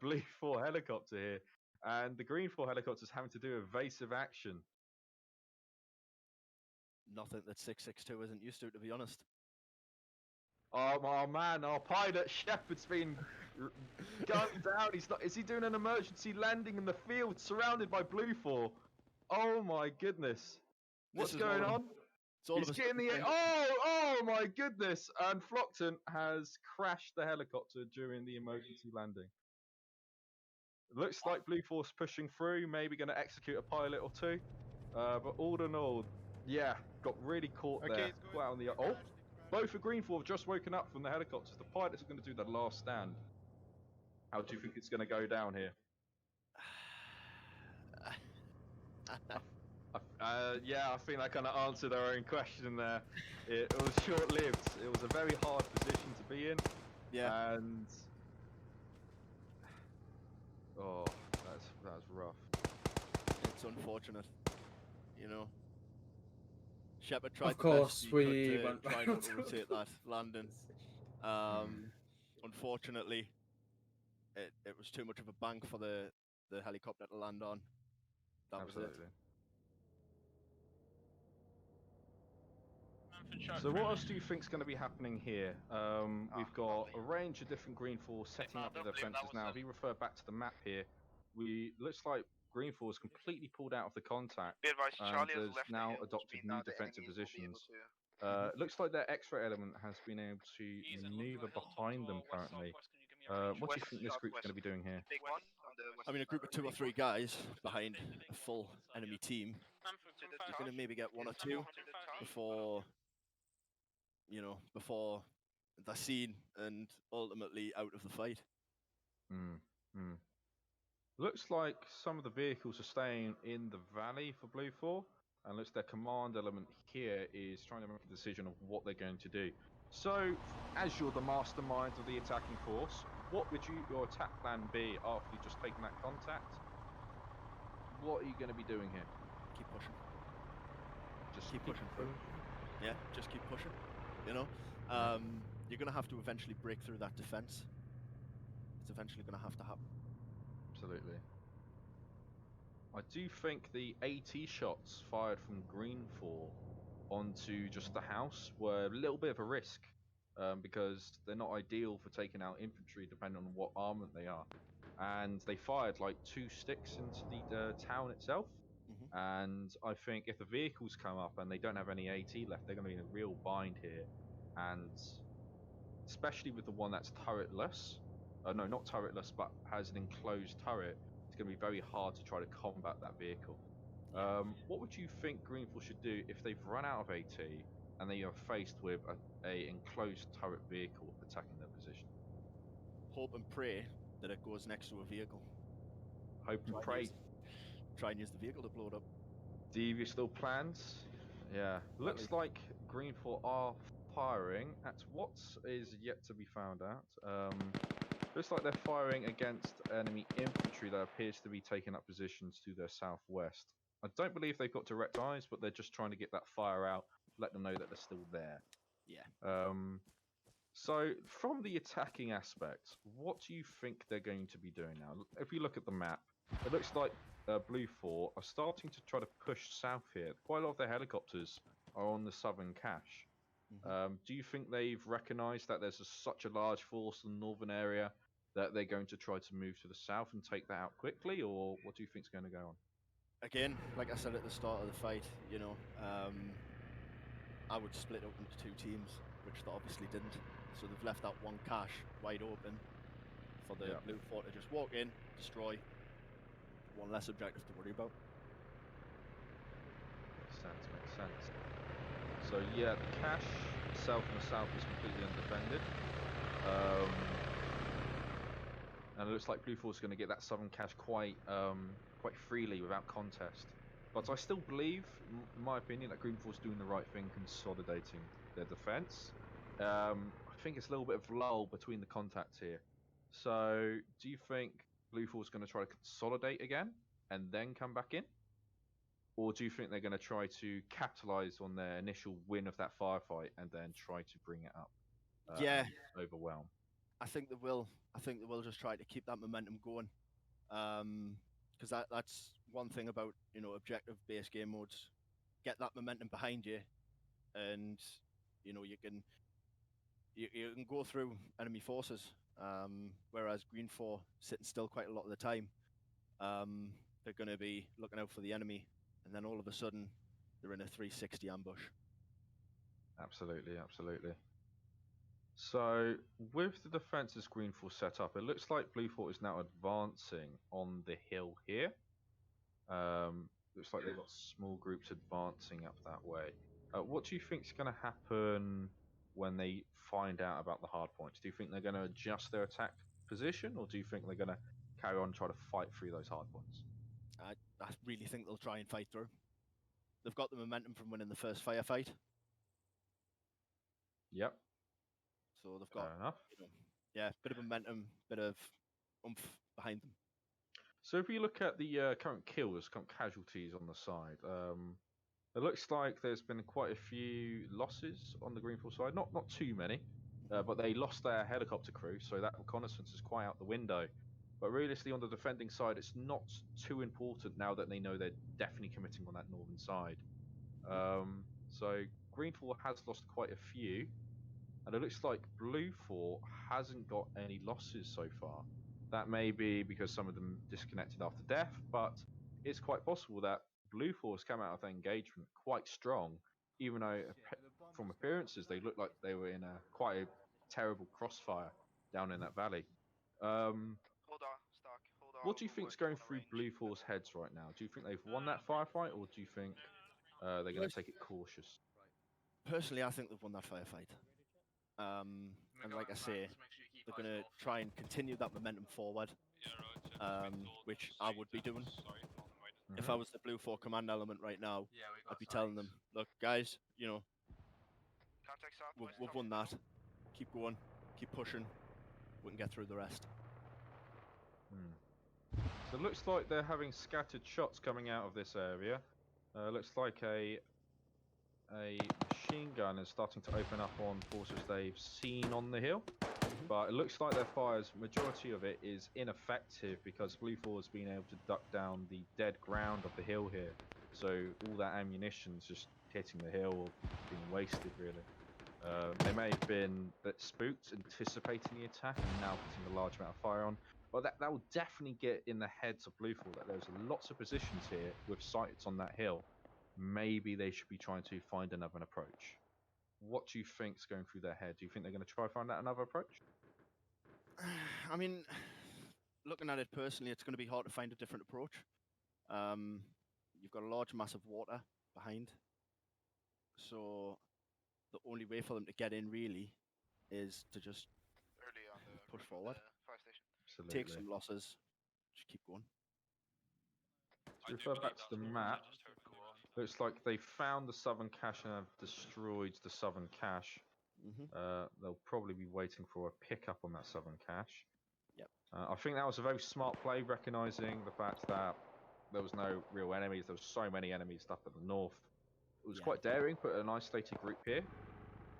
Speaker 1: Blue 4 helicopter here, and the Green 4 helicopter is having to do evasive action.
Speaker 2: Nothing that 662 isn't used to be honest.
Speaker 1: Oh man, our pilot Shepard's been gunned down. He's not. Is he doing an emergency landing in the field, surrounded by Blue 4? Oh my goodness! What's going on? He's getting the. Oh my goodness! And Flockton has crashed the helicopter during the emergency landing. Looks like Blue 4's pushing through. Maybe going to execute a pilot or two. But all in all, yeah, got really caught there. Quite on the. Oh. Both for Green 4 have just woken up from the helicopters. The pilots are going to do their last stand. How do you think it's going to go down here? Yeah, I think I kind of answered our own question there. It was short-lived. It was a very hard position to be in.
Speaker 2: Yeah.
Speaker 1: And oh, that's rough.
Speaker 2: It's unfortunate, you know. Shepard tried
Speaker 8: Of course,
Speaker 2: the best he
Speaker 8: we
Speaker 2: could
Speaker 8: went
Speaker 2: to try
Speaker 8: right
Speaker 2: not to
Speaker 8: onto
Speaker 2: rotate that landing. Unfortunately, it was too much of a bank for the helicopter to land on. That
Speaker 1: Absolutely.
Speaker 2: was
Speaker 1: So what else do you think is going to be happening here? We've got a range of different Green 4 setting up their defences now. If you refer back to the map here, looks like Green 4 is completely pulled out of the contact and has now adopted new defensive positions. It looks like their X-ray element has been able to maneuver behind them currently. What do you think this group's going to be doing here?
Speaker 2: I mean, a group of 2 or 3 guys behind a full enemy team is going to maybe get 1 or 2 before, before they're seen and ultimately out of the fight.
Speaker 1: Looks like some of the vehicles are staying in the valley for Blue 4, and looks their command element here is trying to make a decision of what they're going to do. So, as you're the mastermind of the attacking force, what would your attack plan be after you've just taken that contact? What are you going to be doing here?
Speaker 2: Keep pushing.
Speaker 1: Just
Speaker 2: keep pushing through. Yeah, just keep pushing. You're going to have to eventually break through that defense. It's eventually going to have to happen.
Speaker 1: Absolutely. I do think the AT shots fired from Green 4 onto just the house were a little bit of a risk, because they're not ideal for taking out infantry depending on what armament they are. And they fired like 2 sticks into the town itself. And I think if the vehicles come up and they don't have any AT left, they're going to be in a real bind here. And especially with the one that's turretless, no, not turretless, but has an enclosed turret, it's going to be very hard to try to combat that vehicle. What would you think Green 4 should do if they've run out of AT and they are faced with a enclosed turret vehicle attacking their position?
Speaker 2: Hope and pray that it goes next to a vehicle.
Speaker 1: Hope and pray.
Speaker 2: Try and use the vehicle to blow it up.
Speaker 1: Devious little plans. Yeah. Looks like Green 4 are firing at what is yet to be found out. Looks like they're firing against enemy infantry that appears to be taking up positions to their southwest. I don't believe they've got direct eyes, but they're just trying to get that fire out, let them know that they're still there.
Speaker 2: Yeah.
Speaker 1: So, from the attacking aspect, what do you think they're going to be doing now? If you look at the map, it looks like Blue 4 are starting to try to push south here. Quite a lot of their helicopters are on the southern cache. Do you think they've recognised that there's such a large force in the northern area that they're going to try to move to the south and take that out quickly, or what do you think is going to go on?
Speaker 2: Again, like I said at the start of the fight, I would split up into 2 teams, which they obviously didn't. So they've left that one cache wide open for the Blue 4 to just walk in, destroy. One less objective to worry about.
Speaker 1: Makes sense. So yeah, the cache itself in the south is completely undefended. And it looks like Blue 4 is going to get that southern cache quite freely without contest. But I still believe, in my opinion, that Green 4 is doing the right thing, consolidating their defense. I think it's a little bit of lull between the contacts here. So, do you think Blue 4 is going to try to consolidate again and then come back in? Or do you think they're going to try to capitalize on their initial win of that firefight and then try to bring it up?
Speaker 2: Yeah,
Speaker 1: and overwhelm.
Speaker 2: I think they will. I think they will just try to keep that momentum going. Because that's one thing about objective-based game modes. Get that momentum behind you, and you can go through enemy forces. Whereas Green 4 sitting still quite a lot of the time. They're going to be looking out for the enemy, and then all of a sudden they're in a 360 ambush.
Speaker 1: Absolutely, absolutely. So with the defences Green 4 set up, it looks like Blue 4 is now advancing on the hill here. Looks like they've got small groups advancing up that way. What do you think is going to happen when they find out about the hard points? Do you think they're going to adjust their attack position, or do you think they're going to carry on and try to fight through those hard points?
Speaker 2: I really think they'll try and fight through. They've got the momentum from winning the first firefight.
Speaker 1: Yep.
Speaker 2: So they've got,
Speaker 1: fair enough.
Speaker 2: Bit of momentum, bit of oomph behind them.
Speaker 1: So if we look at the current kills, current casualties on the side, it looks like there's been quite a few losses on the Green 4 side. Not too many, but they lost their helicopter crew, so that reconnaissance is quite out the window. But realistically, on the defending side, it's not too important now that they know they're definitely committing on that northern side. So Green 4 has lost quite a few, and it looks like Blue 4 hasn't got any losses so far. That may be because some of them disconnected after death, but it's quite possible that Blue 4 has come out of that engagement quite strong, even though from appearances they looked like they were in quite a terrible crossfire down in that valley. What do you think is going through Blue 4's heads right now? Do you think they've won that firefight, or do you think they're going to take it cautious?
Speaker 2: Personally, I think they've won that firefight. And like I say, they're going to try and continue that momentum forward, which I would be doing. If I was the Blue 4 command element right now, I'd be telling them, look, guys, we've won that. Keep going, keep pushing. We can get through the rest.
Speaker 1: So it looks like they're having scattered shots coming out of this area. Looks like a machine gun is starting to open up on forces they've seen on the hill. But it looks like their fires, majority of it is ineffective because Blue 4 has been able to duck down the dead ground of the hill here. So all that ammunition's just hitting the hill or being wasted, really. They may have been a bit spooked, anticipating the attack, and now putting a large amount of fire on. But that will definitely get in the heads of Blue 4 that there's lots of positions here with sites on that hill. Maybe they should be trying to find another approach. What do you think is going through their head? Do you think they're going to try to find out another approach?
Speaker 2: I mean, looking at it personally, it's going to be hard to find a different approach. You've got a large mass of water behind. So the only way for them to get in, really, is to just push forward.
Speaker 1: Absolutely.
Speaker 2: Take some losses, just keep going.
Speaker 1: To refer back to the map, looks like they found the southern cache and have destroyed the southern cache. They'll probably be waiting for a pickup on that southern cache.
Speaker 2: Yep.
Speaker 1: I think that was a very smart play, recognising the fact that there was no real enemies. There were so many enemies up at the north. It was quite daring, put an isolated group here.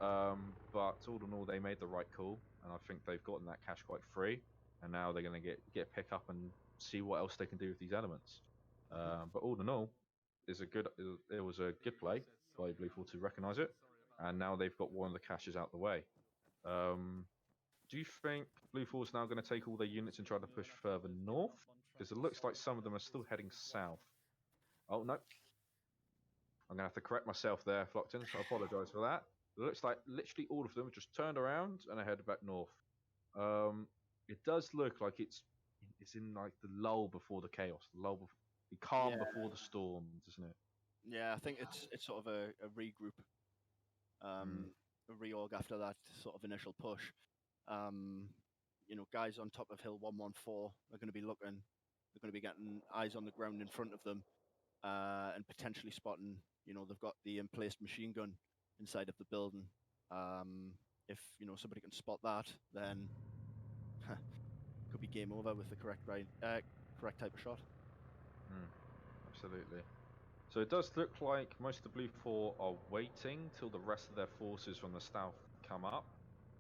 Speaker 1: But all in all, they made the right call, and I think they've gotten that cache quite free. And now they're going to get a pickup and see what else they can do with these elements. But all in all, it was a good play by Blue 4 to recognise it, and now they've got one of the caches out the way. Do you think Blue 4 is now going to take all their units and try to push further north? Because it looks like some of them are still heading south. Oh, no. I'm going to have to correct myself there, Flockton, so I apologise for that. It looks like literally all of them have just turned around and are headed back north. It does look like it's in like the lull before the chaos, the calm before the storm, doesn't it?
Speaker 2: Yeah, I think it's sort of a regroup, a reorg after that sort of initial push. Guys on top of Hill 114 are going to be looking. They're going to be getting eyes on the ground in front of them, and potentially spotting. They've got the emplaced machine gun inside of the building. If somebody can spot that, then could be game over with the correct type of shot.
Speaker 1: Absolutely. So it does look like most of the Blue 4 are waiting till the rest of their forces from the south come up.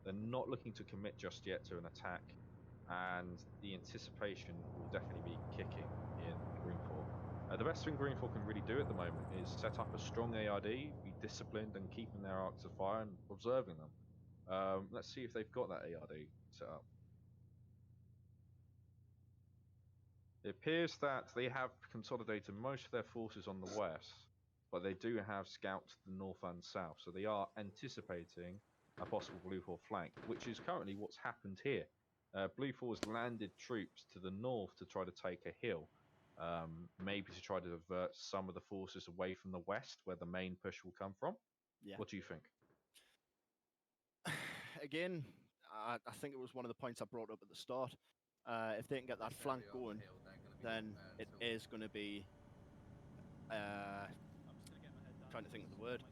Speaker 1: They're not looking to commit just yet to an attack, and the anticipation will definitely be kicking in Green 4. The best thing Green 4 can really do at the moment is set up a strong ARD, be disciplined and keeping their arcs of fire and observing them. Let's see if they've got that ARD set up. It appears that they have consolidated most of their forces on the west, but they do have scouts to the north and south, so they are anticipating a possible Blue 4 flank, which is currently what's happened here. Blue 4 has landed troops to the north to try to take a hill, maybe to try to divert some of the forces away from the west, where the main push will come from.
Speaker 2: Yeah.
Speaker 1: What do you think?
Speaker 2: Again, I think it was one of the points I brought up at the start. If they can get that flank going, then it is going to be, trying to think of the word,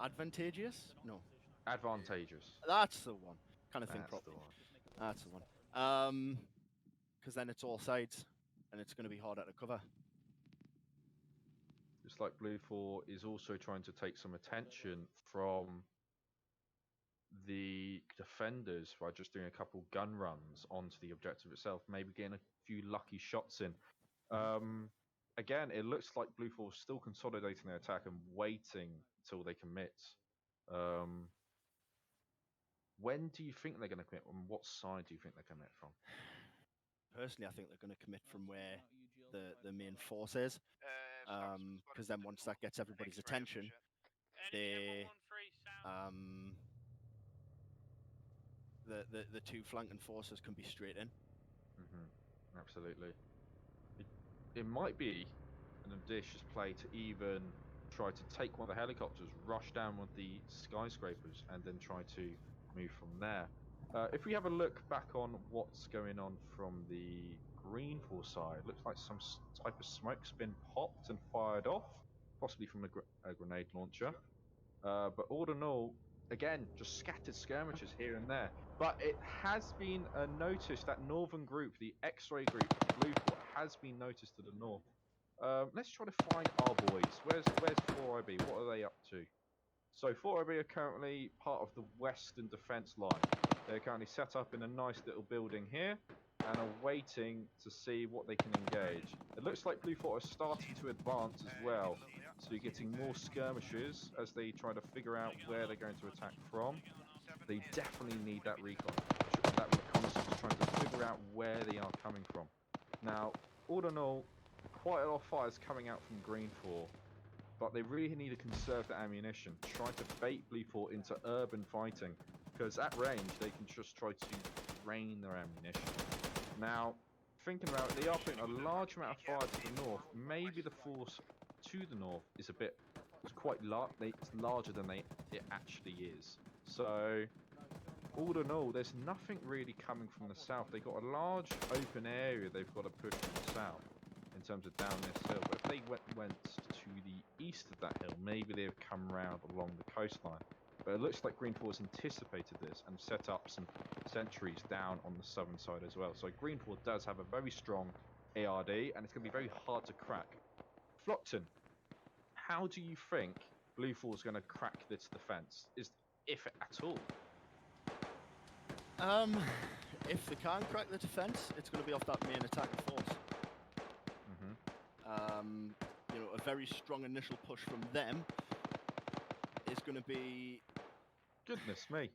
Speaker 2: advantageous? No.
Speaker 1: Advantageous.
Speaker 2: That's the one. Kind of think
Speaker 1: That's
Speaker 2: properly.
Speaker 1: the one.
Speaker 2: That's the one. Because then it's all sides, and it's going to be harder to cover.
Speaker 1: Just like Blue 4 is also trying to take some attention from the defenders by just doing a couple gun runs onto the objective itself, maybe getting a few lucky shots in. Again, it looks like Blue 4 is still consolidating their attack and waiting until they commit. When do you think they're going to commit? On what side do you think they're commit from?
Speaker 2: Personally, I think they're going to commit from where the main force is, because then once that gets everybody's attention, they the two flanking forces can be straight in.
Speaker 1: Absolutely. It might be an audacious play to even try to take one of the helicopters, rush down one of the skyscrapers, and then try to move from there. If we have a look back on what's going on from the Green 4 side, looks like some type of smoke's been popped and fired off, possibly from a grenade launcher. But all in all, again, just scattered skirmishes here and there. But it has been noticed that northern group, the X-ray group, Blue 4, has been noticed to the north. Let's try to find our boys. Where's 4IB? What are they up to? So 4IB are currently part of the western defence line. They're currently set up in a nice little building here and are waiting to see what they can engage. It looks like Blue 4 are starting to advance as well. So you're getting more skirmishes as they try to figure out where they're going to attack from. They definitely need that recon. That reconnaissance, trying to figure out where they are coming from. Now, all in all, quite a lot of fire is coming out from Green 4, but they really need to conserve the ammunition. Try to bait Blue 4 into urban fighting, because at range they can just try to drain their ammunition. Now, thinking about it, they are putting a large amount of fire to the north. Maybe the force to the north is quite large. It's larger than it actually is. So, all in all, there's nothing really coming from the south. They've got a large open area they've got to push from the south in terms of down this hill. But if they went to the east of that hill, maybe they would come round along the coastline. But it looks like Green 4 has anticipated this and set up some sentries down on the southern side as well. So Green 4 does have a very strong ARD, and it's going to be very hard to crack. Flockton, how do you think Blue 4 is going to crack this defence, if at all?
Speaker 2: If they can crack the defence, it's going to be off that main attacking force. You know, a very strong initial push from them is going to be...
Speaker 1: Goodness me.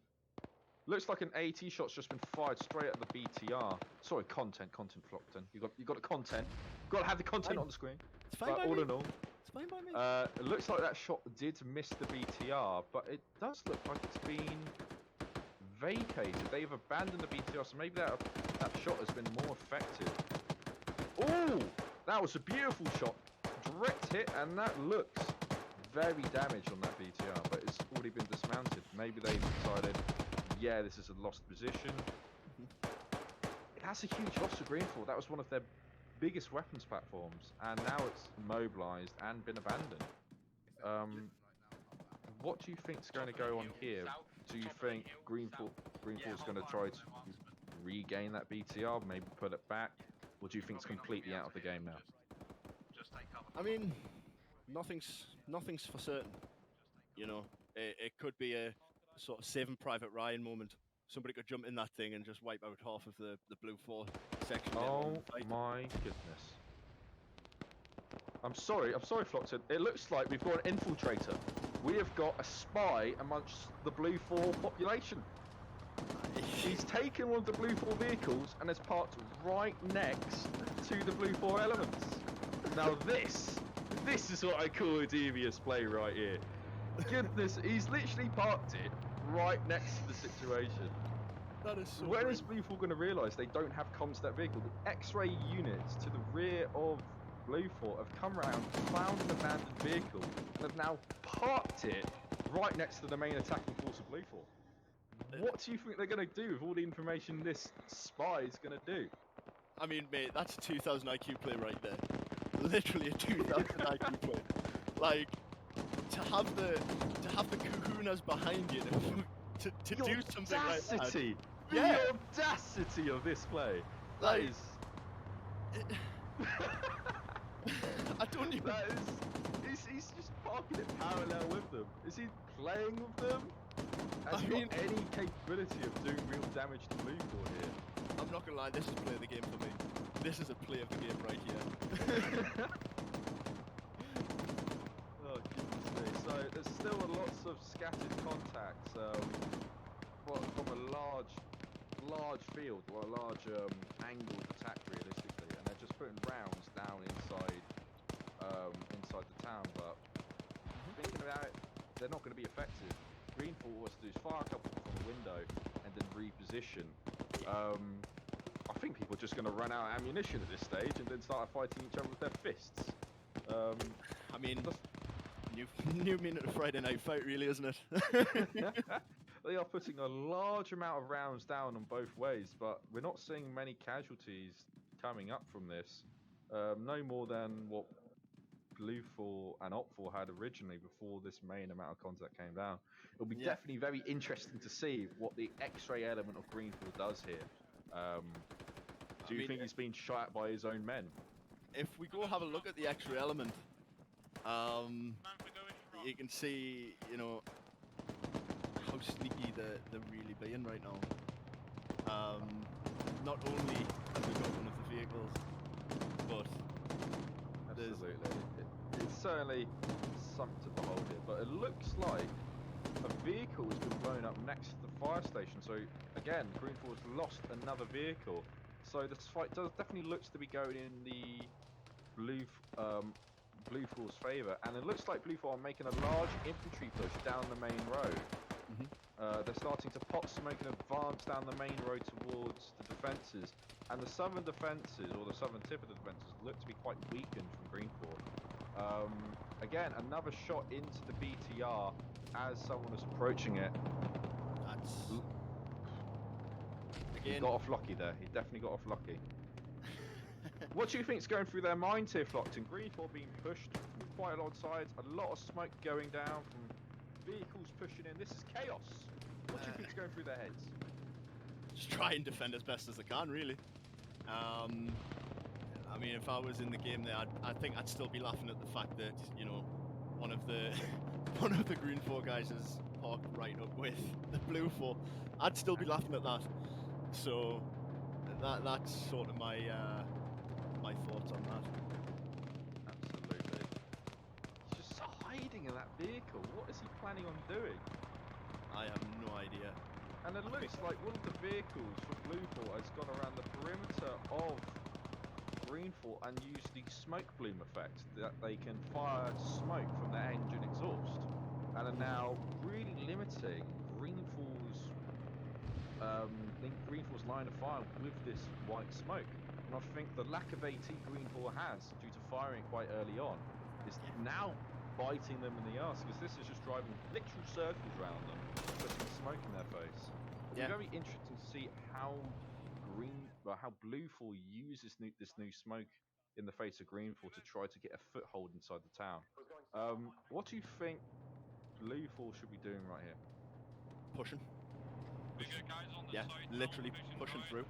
Speaker 1: Looks like an AT shot's just been fired straight at the BTR. Sorry, content, Flockton. You got the content. Got to have the content on the screen.
Speaker 2: It's fine by me.
Speaker 1: All in all,
Speaker 2: it's fine by me.
Speaker 1: It looks like that shot did miss the BTR, but it does look like it's been vacated. They've abandoned the BTR, so maybe that shot has been more effective. Oh, that was a beautiful shot. Direct hit, and that looks very damaged on that BTR, but it's already been dismounted. Maybe they've decided, yeah, this is a lost position. That's a huge loss to Green 4. That was one of their biggest weapons platforms, and now it's mobilised and been abandoned. What do you think is going to go on here? Do you think Green 4 is going to try to regain that BTR, maybe put it back, or do you think it's completely out of the game now?
Speaker 2: I mean, nothing's for certain. You know, it could be a sort of Saving Private Ryan moment. Somebody could jump in that thing and just wipe out half of the Blue 4 section.
Speaker 1: Oh my goodness. I'm sorry, Flockton. It looks like we've got an infiltrator. We have got a spy amongst the Blue 4 population. He's taken one of the Blue 4 vehicles and has parked right next to the Blue 4 elements. Now this is what I call a devious play right here. Goodness, he's literally parked it right next to the situation.
Speaker 2: That is so
Speaker 1: When
Speaker 2: brilliant.
Speaker 1: is Blue 4 going to realise they don't have comms to that vehicle? The X-ray units to the rear of Blue 4 have come around, found an abandoned vehicle, and have now parked it right next to the main attacking force of Blue 4. What do you think they're going to do with all the information this spy is going to do?
Speaker 2: I mean, mate, that's a 2000 IQ play right there. Literally a 2000 IQ play. Like, to have the kahunas behind you to do something like that.
Speaker 1: Yeah. The audacity of this play. That is.
Speaker 2: I don't even.
Speaker 1: That is. He's just parking it parallel with them. Is he playing with them? Has he got any capability of doing real damage to Blue 4 here?
Speaker 2: I'm not gonna lie, this is play of the game for me. This is a play of the game right here.
Speaker 1: Oh goodness me! So there's still lots of scattered contacts from a large field or a large angled attack, realistically, and they're just putting rounds down inside the town. But thinking about it, they're not going to be effective. Green 4 was to do is fire a couple from the window and then reposition. I think people are just going to run out of ammunition at this stage and then start fighting each other with their fists.
Speaker 2: I mean, new minute of Friday Night Fight, really, isn't it?
Speaker 1: They are putting a large amount of rounds down on both ways, but we're not seeing many casualties coming up from this. No more than what Blue 4 and Op 4 had originally before this main amount of contact came down. It'll be definitely very interesting to see what the X-ray element of Green 4 does here. Do you think he's been shot at by his own men?
Speaker 2: If we go have a look at the X-ray element, you can see, you know, how sneaky they're really being right now. Not only have we got one of the vehicles, but
Speaker 1: absolutely, it's certainly something to behold here. But it looks like a vehicle has been blown up next to the fire station. So again, Green 4 has lost another vehicle. So this fight definitely looks to be going in the Blue 4's favour, and it looks like Blue 4 are making a large infantry push down the main road. They're starting to pot smoke and advance down the main road towards the defences, and the southern defences, or the southern tip of the defences, look to be quite weakened from Green 4. Again, another shot into the BTR as someone is approaching it. He got off lucky there. He definitely got off lucky. What do you think is going through their minds here, Flockton? Green 4 being pushed from quite a lot of sides, a lot of smoke going down from vehicles pushing in. This is chaos. What do you think is going through their heads?
Speaker 2: Just try and defend as best as they can, really. I mean, if I was in the game there, I think I'd still be laughing at the fact that, you know, one of the Green 4 guys is parked right up with the Blue 4. I'd still be laughing at that. So that's sort of my my thoughts on that.
Speaker 1: Absolutely. He's just hiding in that vehicle. What is he planning on doing?
Speaker 2: I have no idea.
Speaker 1: And it looks like one of the vehicles for Blue 4 has gone around the perimeter of Green 4 and used the smoke bloom effect, that they can fire smoke from their engine exhaust, and are now really limiting Green 4's line of fire with this white smoke. And I think the lack of AT Green 4 has, due to firing quite early on, is now biting them in the arse, because this is just driving literal circles around them, putting smoke in their face. It's very interesting to see how Blue 4 uses this new smoke in the face of Green 4 to try to get a foothold inside the town. What do you think Blue 4 should be doing right here?
Speaker 2: Pushing. Yeah, literally pushing through.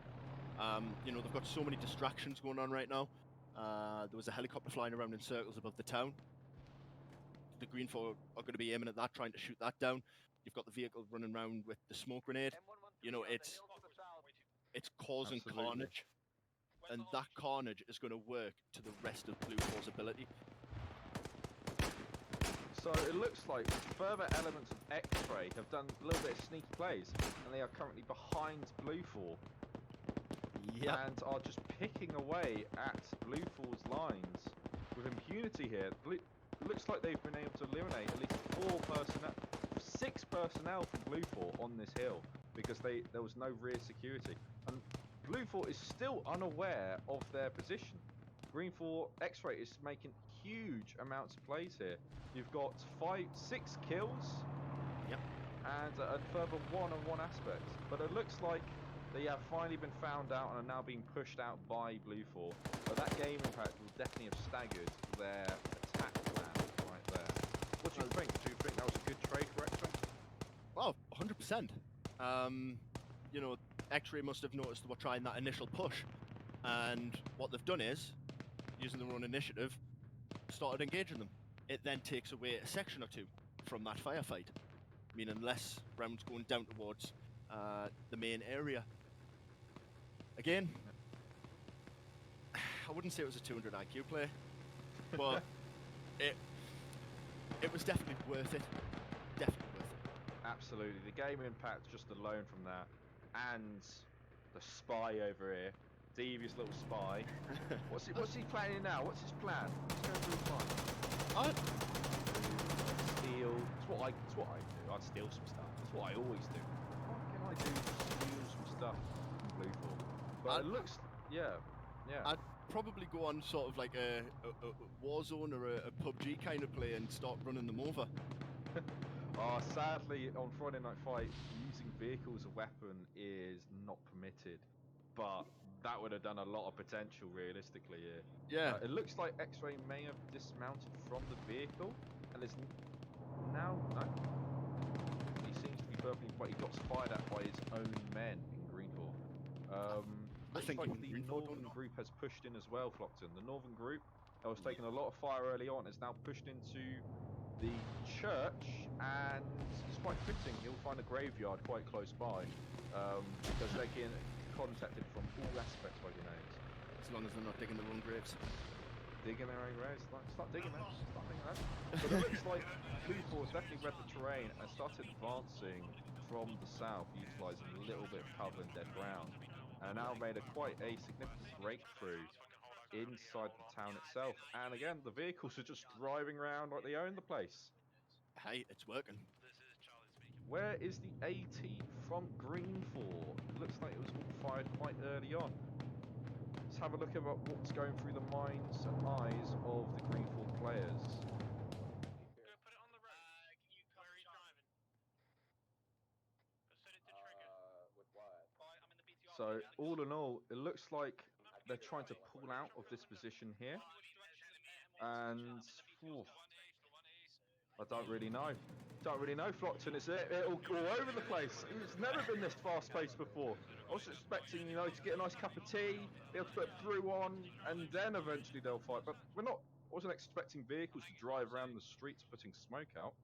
Speaker 2: You know, they've got so many distractions going on right now. There was a helicopter flying around in circles above the town. the Green 4 are going to be aiming at that, trying to shoot that down. You've got the vehicle running around with the smoke grenade. You know, it's causing
Speaker 1: Absolutely.
Speaker 2: carnage, and that carnage is going to work to the rest of Blue 4's ability.
Speaker 1: So it looks like further elements of X-Ray have done a little bit of sneaky plays, and they are currently behind Blue 4.
Speaker 2: Yep.
Speaker 1: And are just picking away at Blue 4's lines with impunity here. It looks like they've been able to eliminate at least 6 personnel from Blue 4 on this hill because there was no rear security. And Blue 4 is still unaware of their position. Green 4 X-Ray is making huge amounts of plays here. You've got 6 kills.
Speaker 2: Yep.
Speaker 1: And a further 1-on-1 aspect. But it looks like they have finally been found out and are now being pushed out by Blue 4. But that game impact will definitely have staggered their attack plan right there. What do you think? Do you think that was a good trade for X-Ray?
Speaker 2: Oh, 100%. You know, X-Ray must have noticed they were trying that initial push, and what they've done is, using their own initiative, started engaging them. It then takes away a section or two from that firefight, meaning less rounds going down towards the main area. Again, I wouldn't say it was a 200 IQ play, but it was definitely worth it. Definitely worth it.
Speaker 1: Absolutely. The game impact just alone from that, and the spy over here, devious little spy. What's he planning now? What's his plan? What's going through his mind? Steal. It's what I do. I'd steal some stuff. That's what I always do. What can I do to steal some stuff from Blue 4? But it looks, yeah.
Speaker 2: I'd probably go on sort of like a Warzone or a PUBG kind of play and start running them over.
Speaker 1: Sadly, on Friday Night Fight, using vehicles as a weapon is not permitted. But that would have done a lot of potential, realistically, here.
Speaker 2: Yeah.
Speaker 1: It looks like X-Ray may have dismounted from the vehicle, and is now... No. He seems to be perfectly... But he got fired at by his own men in Green 4. Looks like the Northern group has pushed in as well, Flockton. The Northern group that was taking a lot of fire early on is now pushed into the church, and it's quite fitting. You'll find a graveyard quite close by, because they're getting contacted from all aspects by grenades.
Speaker 2: As long as they're not digging their own graves.
Speaker 1: Digging their own graves? Start digging them. Start digging them. But it looks like Blue 4 has definitely read the terrain and started advancing from the south, utilising a little bit of cover and dead ground, and now made quite a significant breakthrough inside the town itself. And again, the vehicles are just driving around like they own the place.
Speaker 2: Hey, it's working.
Speaker 1: Where is the AT from Green 4? It looks like it was all fired quite early on. Let's have a look at what's going through the minds and eyes of the Green 4 players. So, all in all, it looks like they're trying to pull out of this position here. And I don't really know. Don't really know, Flockton. It's all over the place. It's never been this fast-paced before. I was expecting, you know, to get a nice cup of tea, be able to put through on, and then eventually they'll fight. But we're not. I wasn't expecting vehicles to drive around the streets putting smoke out.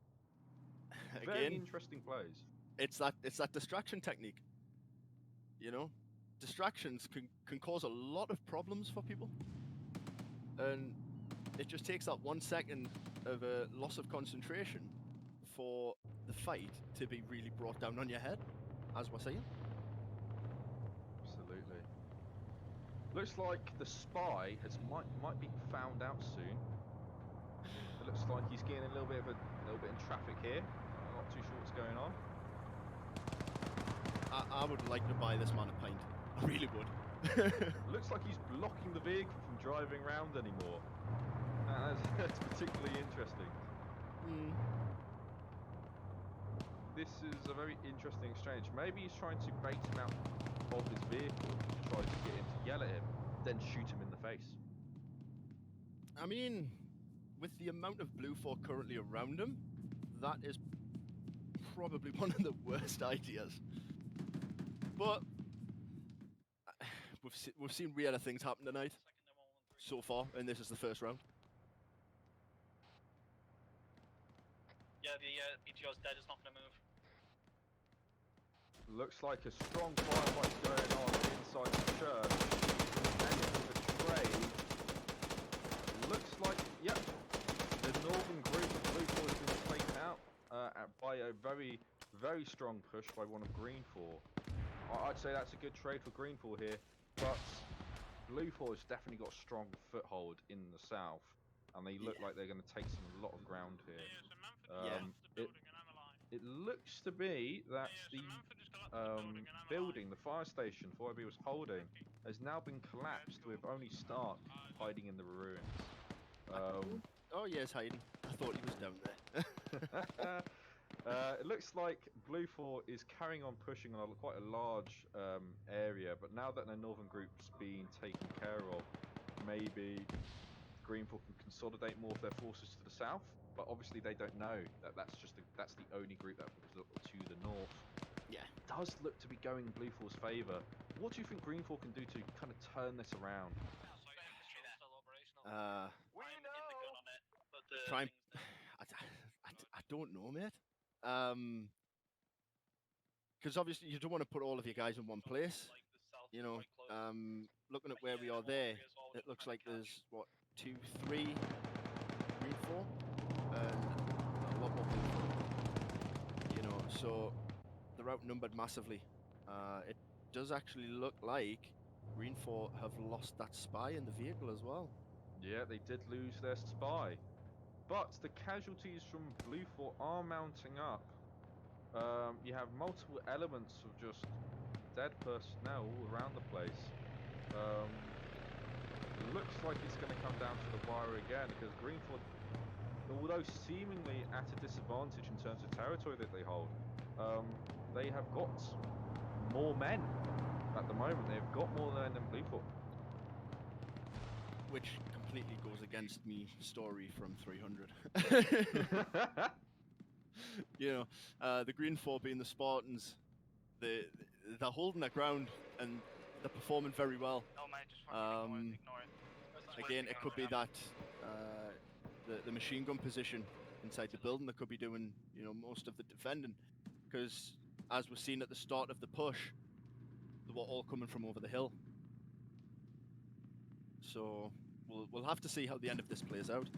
Speaker 1: Very interesting plays.
Speaker 2: It's that distraction technique. You know, distractions can cause a lot of problems for people, and it just takes that 1 second of a loss of concentration for the fight to be really brought down on your head, as we're saying.
Speaker 1: Absolutely. Looks like the spy might be found out soon. It looks like he's getting a little bit in traffic here. I'm not too sure what's going on.
Speaker 2: I would like to buy this man a pint. I really would.
Speaker 1: Looks like he's blocking the vehicle from driving around anymore. That's particularly interesting. This is a very interesting exchange. Maybe he's trying to bait him out of his vehicle to try to get him to yell at him, then shoot him in the face.
Speaker 2: I mean, with the amount of Blue 4 currently around him, that is probably one of the worst ideas. But we've seen weirder things happen tonight so far, and this is the first round.
Speaker 10: Yeah, the BTO's dead. It's not going to move.
Speaker 1: Looks like a strong firefight going on inside the church. And the trade. Looks like, yep, the northern group of Blue Four has been taken out by a very, very strong push by one of Green Four. I'd say that's a good trade for Green Four here, but Blue Four has definitely got a strong foothold in the south, and they look like they're going to take a lot of ground here. It looks to be that the building, the fire station 4IB was holding, has now been collapsed with only Stark hiding in the ruins.
Speaker 2: Oh yes, hiding. I thought he was down there.
Speaker 1: It looks like Blue 4 is carrying on pushing on quite a large area, but now that the northern group's been taken care of, maybe Green 4 can consolidate more of their forces to the south. But obviously they don't know that that's the only group that will look to the north.
Speaker 2: Yeah,
Speaker 1: it does look to be going Blue 4's favour. What do you think Green 4 can do to kind of turn this around?
Speaker 2: Try and, I don't know, mate. Because obviously you don't want to put all of your guys in one place. You know, looking at where we are there, it looks like there's what 2, 3 Green 4 and a lot more Blue 4. You know, so they're outnumbered massively. It does actually look like Green 4 have lost that spy in the vehicle as well.
Speaker 1: Yeah, they did lose their spy. But the casualties from Blue 4 are mounting up. You have multiple elements of just dead personnel all around the place. Looks like it's going to come down to the wire again, because Green 4, although seemingly at a disadvantage in terms of territory that they hold, they have got more men at the moment. They've got more men than Blue 4.
Speaker 2: Which completely goes against me story from 300. You know, the Green 4 being the Spartans, they're holding their ground and they're performing very well. Again, it could be that the machine gun position inside the building that could be doing, you know, most of the defending, because as we've seen at the start of the push, they were all coming from over the hill. So we'll have to see how the end of this plays out.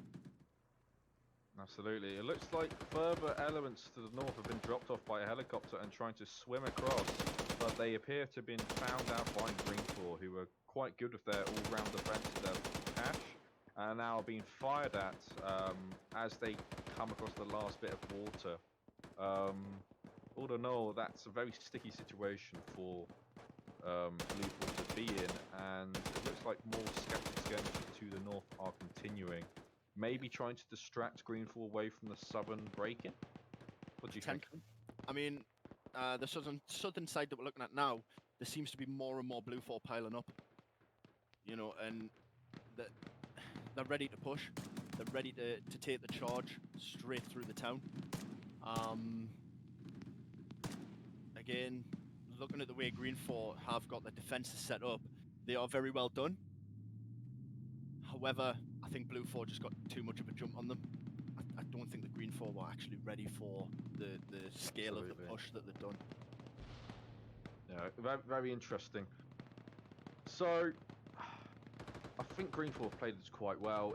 Speaker 1: Absolutely. It looks like further elements to the north have been dropped off by a helicopter and trying to swim across, but they appear to have been found out by Green 4, who were quite good with their all-round defense of their cache, and now are being fired at as they come across the last bit of water. All in all, that's a very sticky situation for Blue 4 to be in, and it looks like more scattered skirmishes to the north are continuing. Maybe trying to distract Green 4 away from the southern break-in? What do you think?
Speaker 2: I mean, the southern side that we're looking at now, there seems to be more and more Blue 4 piling up. You know, and they're ready to push. They're ready to take the charge straight through the town. Again, looking at the way Green 4 have got their defences set up, they are very well done. However, I think Blue 4 just got too much of a jump on them. I don't think the Green 4 were actually ready for the scale of the push that they've done.
Speaker 1: Yeah, very, very interesting. So, I think Green 4 have played this quite well.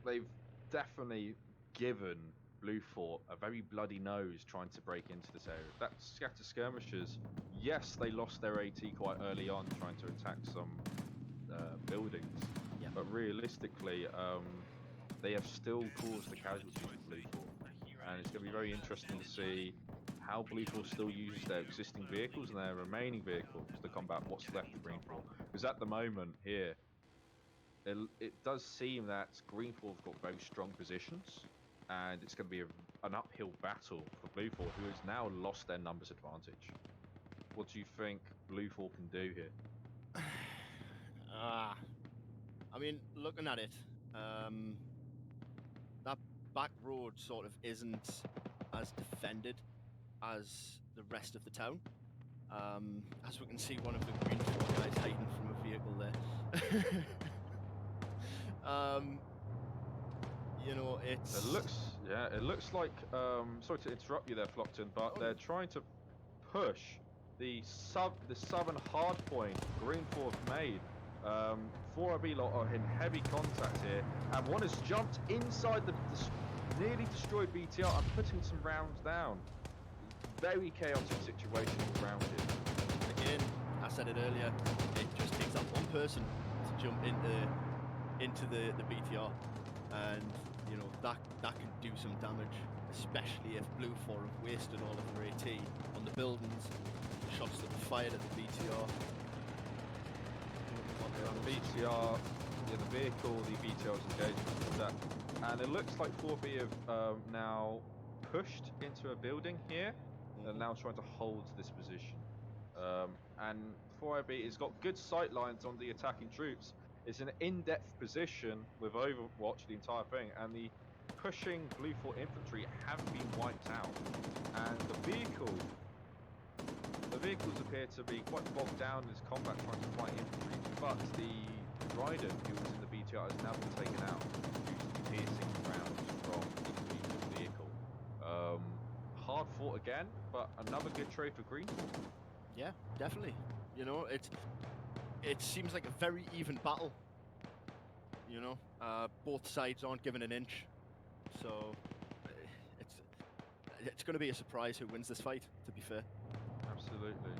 Speaker 1: They've definitely given Blue 4 a very bloody nose trying to break into this area. That scatter skirmishers, yes, they lost their AT quite early on trying to attack some buildings. But realistically, they have still caused the casualties of Blue 4. And it's going to be very interesting to see how Blue 4 still uses their existing vehicles and their remaining vehicles to combat what's left of Green 4. Because at the moment here, it does seem that Green 4 have got very strong positions, and it's going to be an uphill battle for Blue 4, who has now lost their numbers advantage. What do you think Blue 4 can do here?
Speaker 2: I mean, looking at it, that back road sort of isn't as defended as the rest of the town. As we can see, one of the Green 4 guys hiding from a vehicle there. You know, it's...
Speaker 1: It looks like, sorry to interrupt you there, Flockton, but they're trying to push the southern hardpoint Greenforth made. 4RB lot are in heavy contact here, and one has jumped inside the nearly destroyed BTR and putting some rounds down. Very chaotic situation around it.
Speaker 2: Again, I said it earlier, it just takes that one person to jump into the BTR, and you know that can do some damage, especially if Blue 4 have wasted all of their AT on the buildings, shots that were fired at the BTR.
Speaker 1: The BTR, the vehicle, the BTR is engaged with that, and it looks like 4B have now pushed into a building here. And now trying to hold this position. And 4IB has got good sight lines on the attacking troops. It's an in-depth position with Overwatch the entire thing, and the pushing Blue 4 infantry have been wiped out. And the vehicles appear to be quite bogged down in this combat trying to fight infantry, but the Dryden, who was in the BTR, has now been taken out due to the piercing rounds from the vehicle. Hard fought again, but another good trade for Green.
Speaker 2: Yeah, definitely. You know, it seems like a very even battle. You know, both sides aren't giving an inch, so it's going to be a surprise who wins this fight. To be fair.
Speaker 1: Absolutely.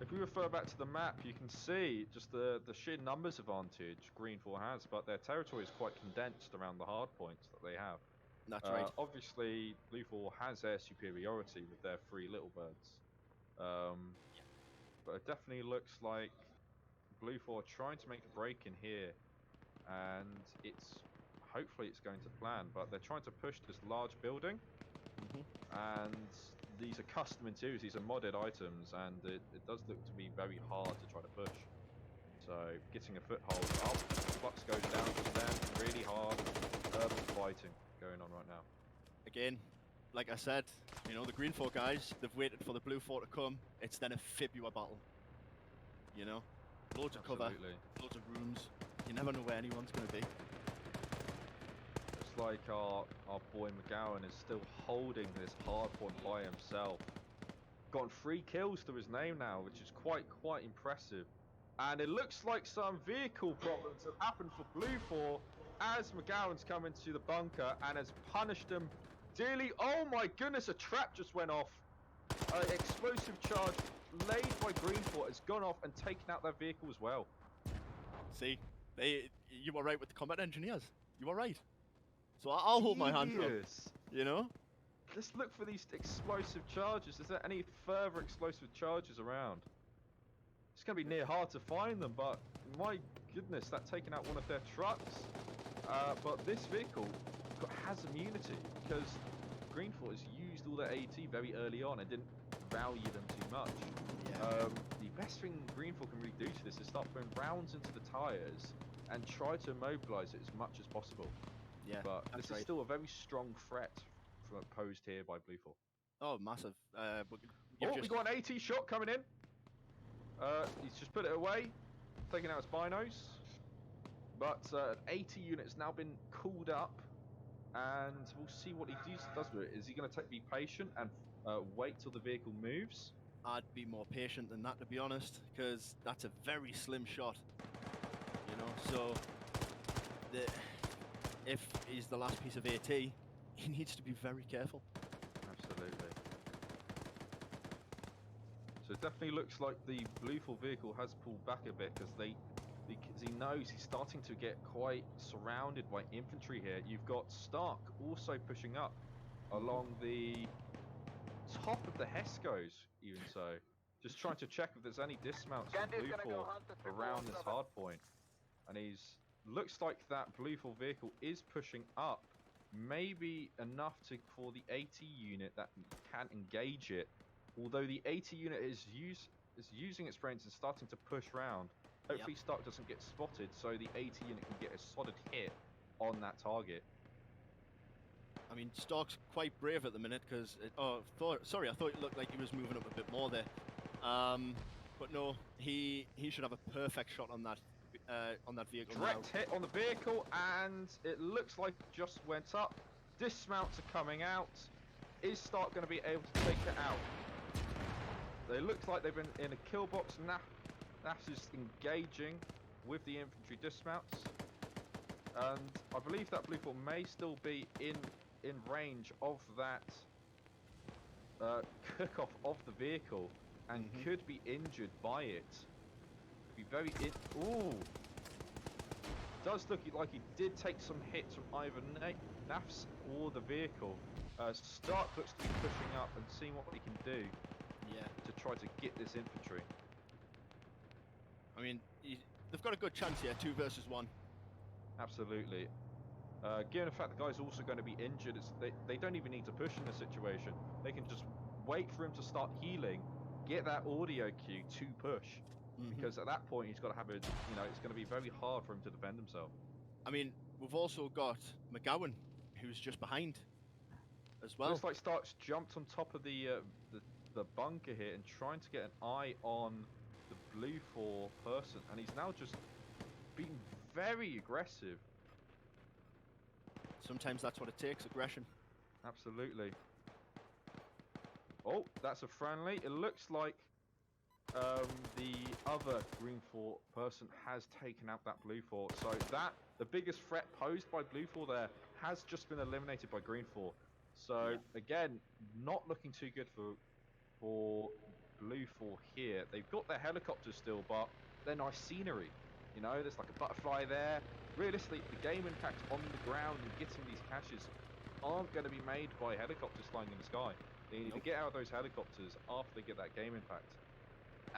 Speaker 1: If we refer back to the map, you can see just the sheer numbers advantage Green 4 has, but their territory is quite condensed around the hard points that they have.
Speaker 2: That's right.
Speaker 1: Obviously, Blue 4 has air superiority with their 3 little birds. But it definitely looks like Blue 4 are trying to make a break in here. And hopefully it's going to plan, but they're trying to push this large building. And these are custom interiors, these are modded items, and it does look to be very hard to try to push. So, getting a foothold up, Flux goes down just then, really hard, urban fighting going on right now.
Speaker 2: Again, like I said, you know, the Green 4 guys, they've waited for the Blue 4 to come. It's then a Fibula battle. You know? Loads of cover, loads of rooms. You never know where anyone's going to be.
Speaker 1: It's like our boy McGowan is still holding this hard point by himself. Gotten 3 kills to his name now, which is quite impressive. And it looks like some vehicle problems have happened for Blue 4 as McGowan's come into the bunker and has punished them dearly. Oh my goodness, a trap just went off. Explosive charge laid by Green 4 has gone off and taken out their vehicle as well.
Speaker 2: See, you were right with the combat engineers. You were right. So I'll hold my hands up. You know?
Speaker 1: Let's look for these explosive charges. Is there any further explosive charges around? It's going to be near hard to find them, but my goodness, that's taken out one of their trucks. But this vehicle has immunity because Green 4 has used all their AT very early on and didn't value them too much. Yeah. The best thing Green 4 can really do to this is start throwing rounds into the tyres and try to immobilise it as much as possible.
Speaker 2: Yeah,
Speaker 1: but this is still a very strong threat posed here by Blue 4.
Speaker 2: Oh, massive.
Speaker 1: We got an AT shot coming in. He's just put it away, taking out his binos. But an AT unit has now been called up, and we'll see what he does with it. Is he going to be patient and wait till the vehicle moves?
Speaker 2: I'd be more patient than that, to be honest, because that's a very slim shot. You know, so if he's the last piece of AT, he needs to be very careful.
Speaker 1: Absolutely. So it definitely looks like the Blue 4 vehicle has pulled back a bit because he knows he's starting to get quite surrounded by infantry here. You've got Stark also pushing up along the top of the Hescos, even so. Just trying to check if there's any dismounts from Blue 4 around this hard point. And looks like that Blue 4 vehicle is pushing up. Maybe enough for the AT unit that can engage it. Although the AT unit is using its brains and starting to push round. Hopefully Stark doesn't get spotted so the AT unit can get a solid hit on that target.
Speaker 2: I mean, Stark's quite brave at the minute because... I thought it looked like he was moving up a bit more there. But no, he should have a perfect shot on that on that vehicle
Speaker 1: Direct
Speaker 2: now.
Speaker 1: hit on the vehicle, and it looks like it just went up. Dismounts are coming out. Is Stark going to be able to take it out? It looks like they've been in a kill box. Nafs is engaging with the infantry dismounts. And I believe that Blue 4 may still be in range of that cook-off of the vehicle and could be injured by it. Be very ooh! Does look like he did take some hits from either Nafs or the vehicle. Stark looks to be pushing up and seeing what he can do.
Speaker 2: Yeah.
Speaker 1: To try to get this infantry.
Speaker 2: I mean, they've got a good chance here, 2 versus 1.
Speaker 1: Absolutely. Given the fact the guy's also going to be injured, they don't even need to push in this situation. They can just wait for him to start healing, get that audio cue to push. Because at that point he's got to have it's going to be very hard for him to defend himself.
Speaker 2: I mean, we've also got McGowan, who's just behind as well.
Speaker 1: Looks like Stark's jumped on top of the bunker here and trying to get an eye on the Blue 4 person, and he's now just being very aggressive.
Speaker 2: Sometimes that's what it takes, aggression.
Speaker 1: Absolutely. Oh, that's a friendly. It looks like the other Green 4 person has taken out that Blue 4. So the biggest threat posed by Blue 4 there has just been eliminated by Green 4. So again, not looking too good for Blue 4 here. They've got their helicopters still, but they're nice scenery. There's like a butterfly there. Realistically, the game impact on the ground and getting these caches aren't going to be made by helicopters flying in the sky. They need to get out of those helicopters after they get that game impact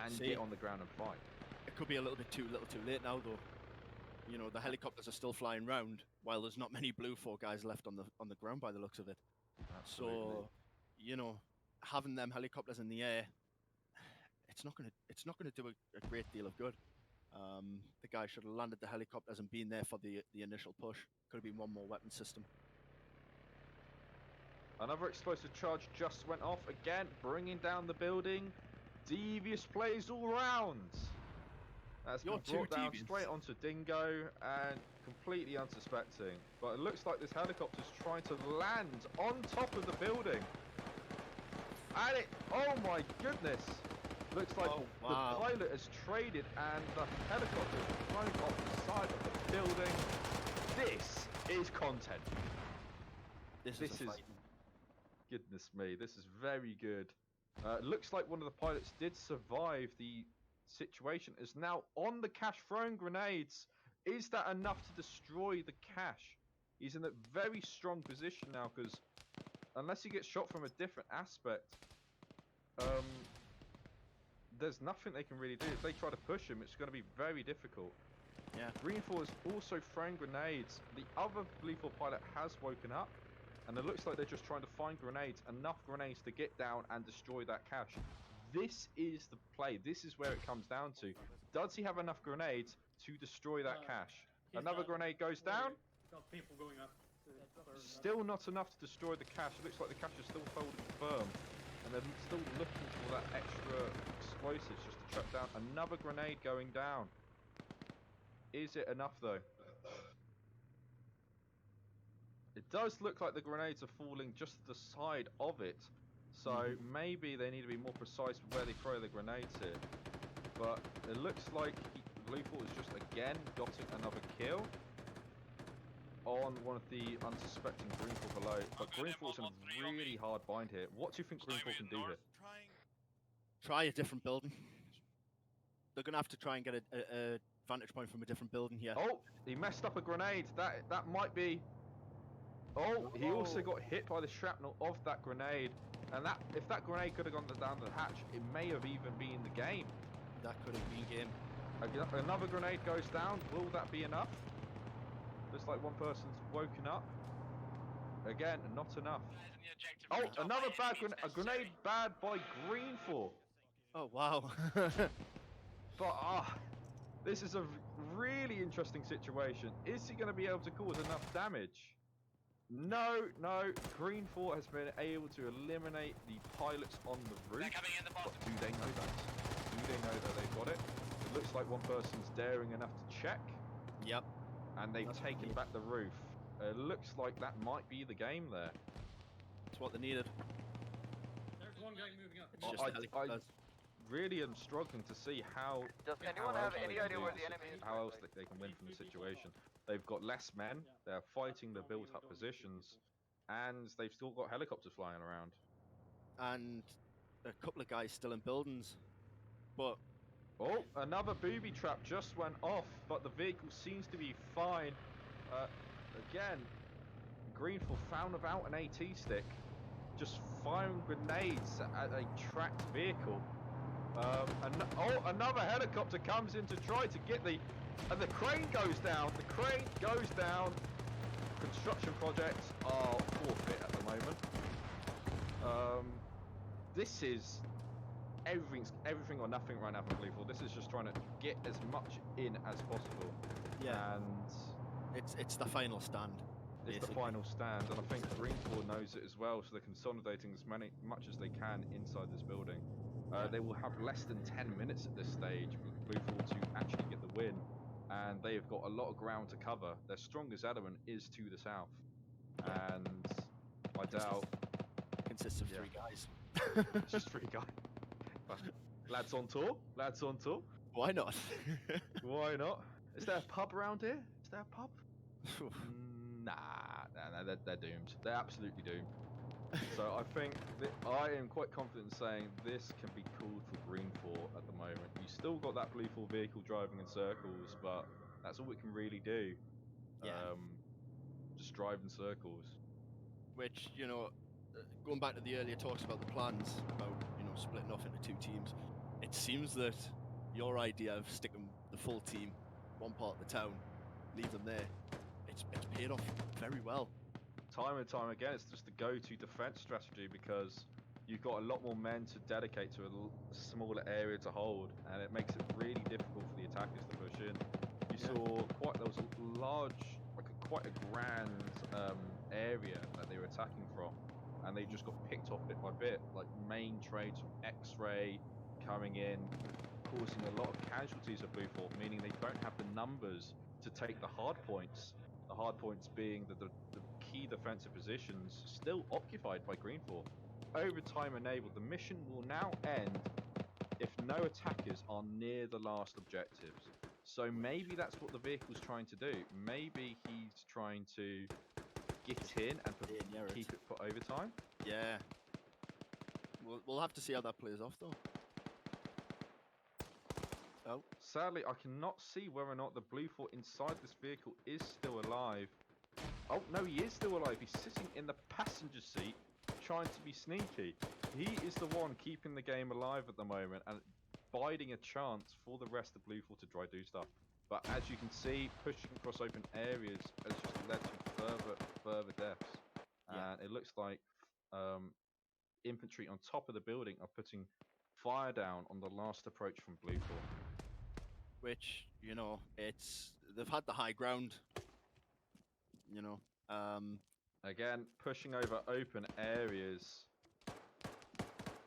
Speaker 1: and get on the ground and fight.
Speaker 2: It could be a little too late now, though. The helicopters are still flying round while there's not many Blue 4 guys left on the ground by the looks of it.
Speaker 1: Absolutely.
Speaker 2: So, having them helicopters in the air, it's not gonna do a great deal of good. The guy should have landed the helicopters and been there for the initial push. Could have been one more weapon system.
Speaker 1: Another explosive charge just went off again, bringing down the building. Devious plays all round. That's been brought down straight onto Dingo and completely unsuspecting. But it looks like this helicopter's trying to land on top of the building. And oh my goodness. Looks like the pilot has traded and the helicopter is thrown off the side of the building. This is content.
Speaker 2: This is
Speaker 1: goodness me, this is very good. Looks like one of the pilots did survive the situation. Is now on the cache throwing grenades. Is that enough to destroy the cache? He's in a very strong position now, because unless he gets shot from a different aspect, there's nothing they can really do. If they try to push him, it's going to be very difficult.
Speaker 2: Yeah.
Speaker 1: Green 4 is also throwing grenades. The other Blue 4 pilot has woken up, and it looks like they're just trying to find grenades, enough grenades to get down and destroy that cache. This is the play. This is where it comes down to. Does he have enough grenades to destroy that cache? Another grenade goes down.
Speaker 8: Got people going up.
Speaker 1: Still not enough to destroy the cache. It looks like the cache is still holding firm. And they're still looking for that extra explosives just to trap down. Another grenade going down. Is it enough though? It does look like the grenades are falling just to the side of it. So maybe they need to be more precise with where they throw the grenades here. But it looks like Blue 4 has just again gotten another kill on one of the unsuspecting Green 4 below. But Green 4 is in a really hard bind here. What do you think Green 4 can do here?
Speaker 2: Try a different building. They're going to have to try and get a vantage point from a different building here.
Speaker 1: Oh, he messed up a grenade. That might be... Oh, he also got hit by the shrapnel of that grenade. And if that grenade could have gone down the hatch, it may have even been the game.
Speaker 2: That could have been game.
Speaker 1: Another grenade goes down. Will that be enough? Looks like one person's woken up. Again, not enough. Oh, another bad grenade. A grenade bad by Green 4.
Speaker 2: Oh, wow.
Speaker 1: But this is a really interesting situation. Is he going to be able to cause enough damage? No. Green 4 has been able to eliminate the pilots on the roof. But do they know that? Do they know that they've got it? It Looks like one person's daring enough to check.
Speaker 2: Yep.
Speaker 1: And they've
Speaker 2: That's
Speaker 1: taken
Speaker 2: neat.
Speaker 1: back the roof. Looks like that might be the game there.
Speaker 2: That's what they needed.
Speaker 8: There's one guy moving up.
Speaker 2: It's just the
Speaker 1: I
Speaker 2: helicopters.
Speaker 1: really am struggling to see how.
Speaker 11: Does anyone
Speaker 1: how
Speaker 11: have
Speaker 1: else
Speaker 11: any
Speaker 1: they can
Speaker 11: idea
Speaker 1: do
Speaker 11: where
Speaker 1: this-
Speaker 11: the enemy is?
Speaker 1: How else they can win from the situation? They've got less men. They're fighting the built-up positions, and they've still got helicopters flying around.
Speaker 2: And a couple of guys still in buildings. But
Speaker 1: Oh, another booby trap just went off, but the vehicle seems to be fine. Again, Greenfield found without an AT stick, just firing grenades at a tracked vehicle. Another helicopter comes in to try to get and the crane goes down. The crane goes down. Construction projects are forfeit at the moment. This is everything or nothing right now for Bluefield. This is just trying to get as much in as possible.
Speaker 2: yeah,
Speaker 1: And
Speaker 2: it's the final stand.
Speaker 1: it's the
Speaker 2: basically.
Speaker 1: final stand, and I think Greenfield knows it as well, so they're consolidating as much as they can inside this building. They will have less than 10 minutes at this stage for Bluefield to actually get the win, and they have got a lot of ground to cover. Their strongest element is to the south, and I doubt
Speaker 2: Consists of
Speaker 1: Yeah.
Speaker 2: 3 guys.
Speaker 1: it's just 3 guys. Lads on tour? Lads on tour?
Speaker 2: Why not?
Speaker 1: Why not? Is there a pub around here? Is there a pub? Nah, they're doomed. They're absolutely doomed. So I think that I am quite confident in saying this can be called for Greenfort at the moment. You still got that Bluefort vehicle driving in circles, but that's all it can really do.
Speaker 2: Yeah.
Speaker 1: Just drive in circles.
Speaker 2: Which, going back to the earlier talks about the plans, about, splitting off into 2 teams, it seems that your idea of sticking the full team, one part of the town, leave them there, it's paid off very well.
Speaker 1: Time and time again, it's just the go-to defense strategy because you've got a lot more men to dedicate to a smaller area to hold, and it makes it really difficult for the attackers to push in. You saw there was a large, quite a grand area that they were attacking from, and they just got picked off bit by bit, like main trades from X-ray coming in, causing a lot of casualties of Bluefort, meaning they don't have the numbers to take the hard points. The hard points being the key defensive positions still occupied by Greenfort. Overtime enabled. The mission will now end if no attackers are near the last objectives. So maybe that's what the vehicle's trying to do. Maybe he's trying to get in and keep it for overtime.
Speaker 2: Yeah. We'll have to see how that plays off, though. Oh.
Speaker 1: Sadly, I cannot see whether or not the Bluefort inside this vehicle is still alive. Oh, no, he is still alive. He's sitting in the passenger seat, trying to be sneaky. He is the one keeping the game alive at the moment and biding a chance for the rest of Bluefort to try do stuff. But as you can see, pushing across open areas has just led to further deaths.
Speaker 2: Yeah.
Speaker 1: And it looks like infantry on top of the building are putting fire down on the last approach from Bluefort.
Speaker 2: Which, they've had the high ground,
Speaker 1: Again, pushing over open areas.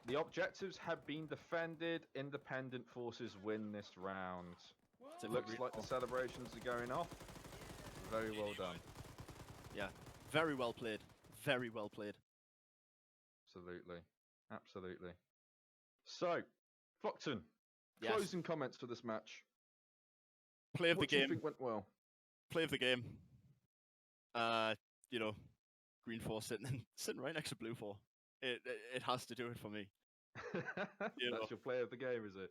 Speaker 1: The objectives have been defended. Independent forces win this round. It looks like the celebrations are going off. Very well done.
Speaker 2: Yeah, very well played. Very well played.
Speaker 1: Absolutely. Absolutely. So, Flockton,
Speaker 2: Yes.
Speaker 1: closing comments for this match.
Speaker 2: Play of
Speaker 1: What
Speaker 2: the
Speaker 1: do you
Speaker 2: game.
Speaker 1: think went well?
Speaker 2: Play of the game. Green 4 sitting right next to Blue 4. It has to do it for me.
Speaker 1: That's your play of the game, is it?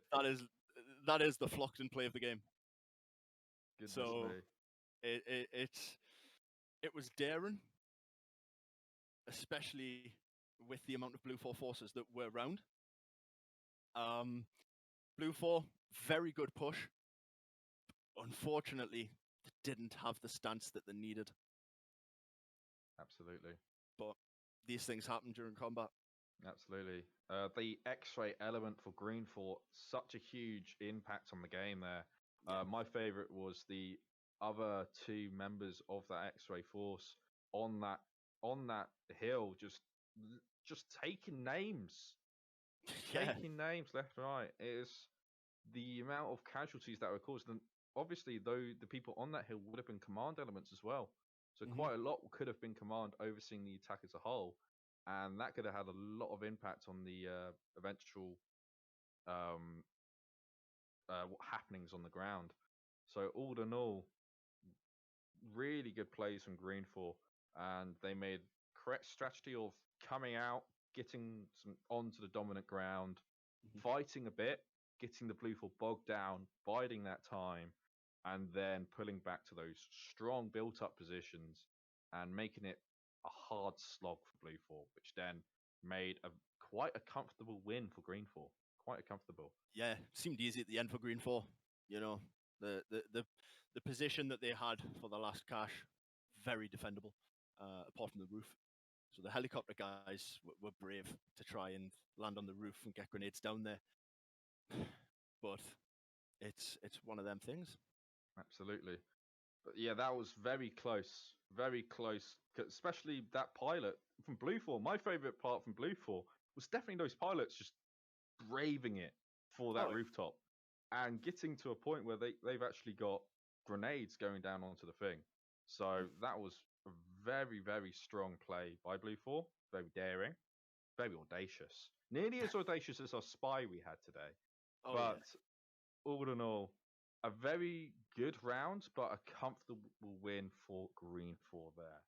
Speaker 2: That is the Flockton play of the game.
Speaker 1: Goodness
Speaker 2: So
Speaker 1: me.
Speaker 2: it was daring, especially with the amount of Blue 4 forces that were around. Blue 4, very good push. Unfortunately, they didn't have the stance that they needed.
Speaker 1: Absolutely.
Speaker 2: But these things happen during combat.
Speaker 1: Absolutely. The X-ray element for Greenfort, such a huge impact on the game there. My favourite was the other 2 members of that X-ray force on that hill, just taking names.
Speaker 2: Yeah.
Speaker 1: Taking names left and right. It is the amount of casualties that were caused, and obviously, though, the people on that hill would have been command elements as well. So quite a lot could have been command overseeing the attack as a whole, and that could have had a lot of impact on the eventual happenings on the ground. So all in all, really good plays from Green 4, and they made correct strategy of coming out, getting some onto the dominant ground, fighting a bit, getting the Blue 4 bogged down, biding that time, and then pulling back to those strong built-up positions and making it a hard slog for Blue 4, which then made quite a comfortable win for Green 4. Quite comfortable.
Speaker 2: Yeah, seemed easy at the end for Green 4. You know, the position that they had for the last cache, very defendable, apart from the roof. So the helicopter guys were brave to try and land on the roof and get grenades down there. But it's one of them things.
Speaker 1: Absolutely. But yeah, that was very close. Very close. Especially that pilot from Blue 4. My favourite part from Blue 4 was definitely those pilots just braving it for that rooftop and getting to a point where they've actually got grenades going down onto the thing. So that was a very, very strong play by Blue 4. Very daring. Very audacious. Nearly as audacious as our spy we had today. All in all, a very good round, but a comfortable win for Green 4 there.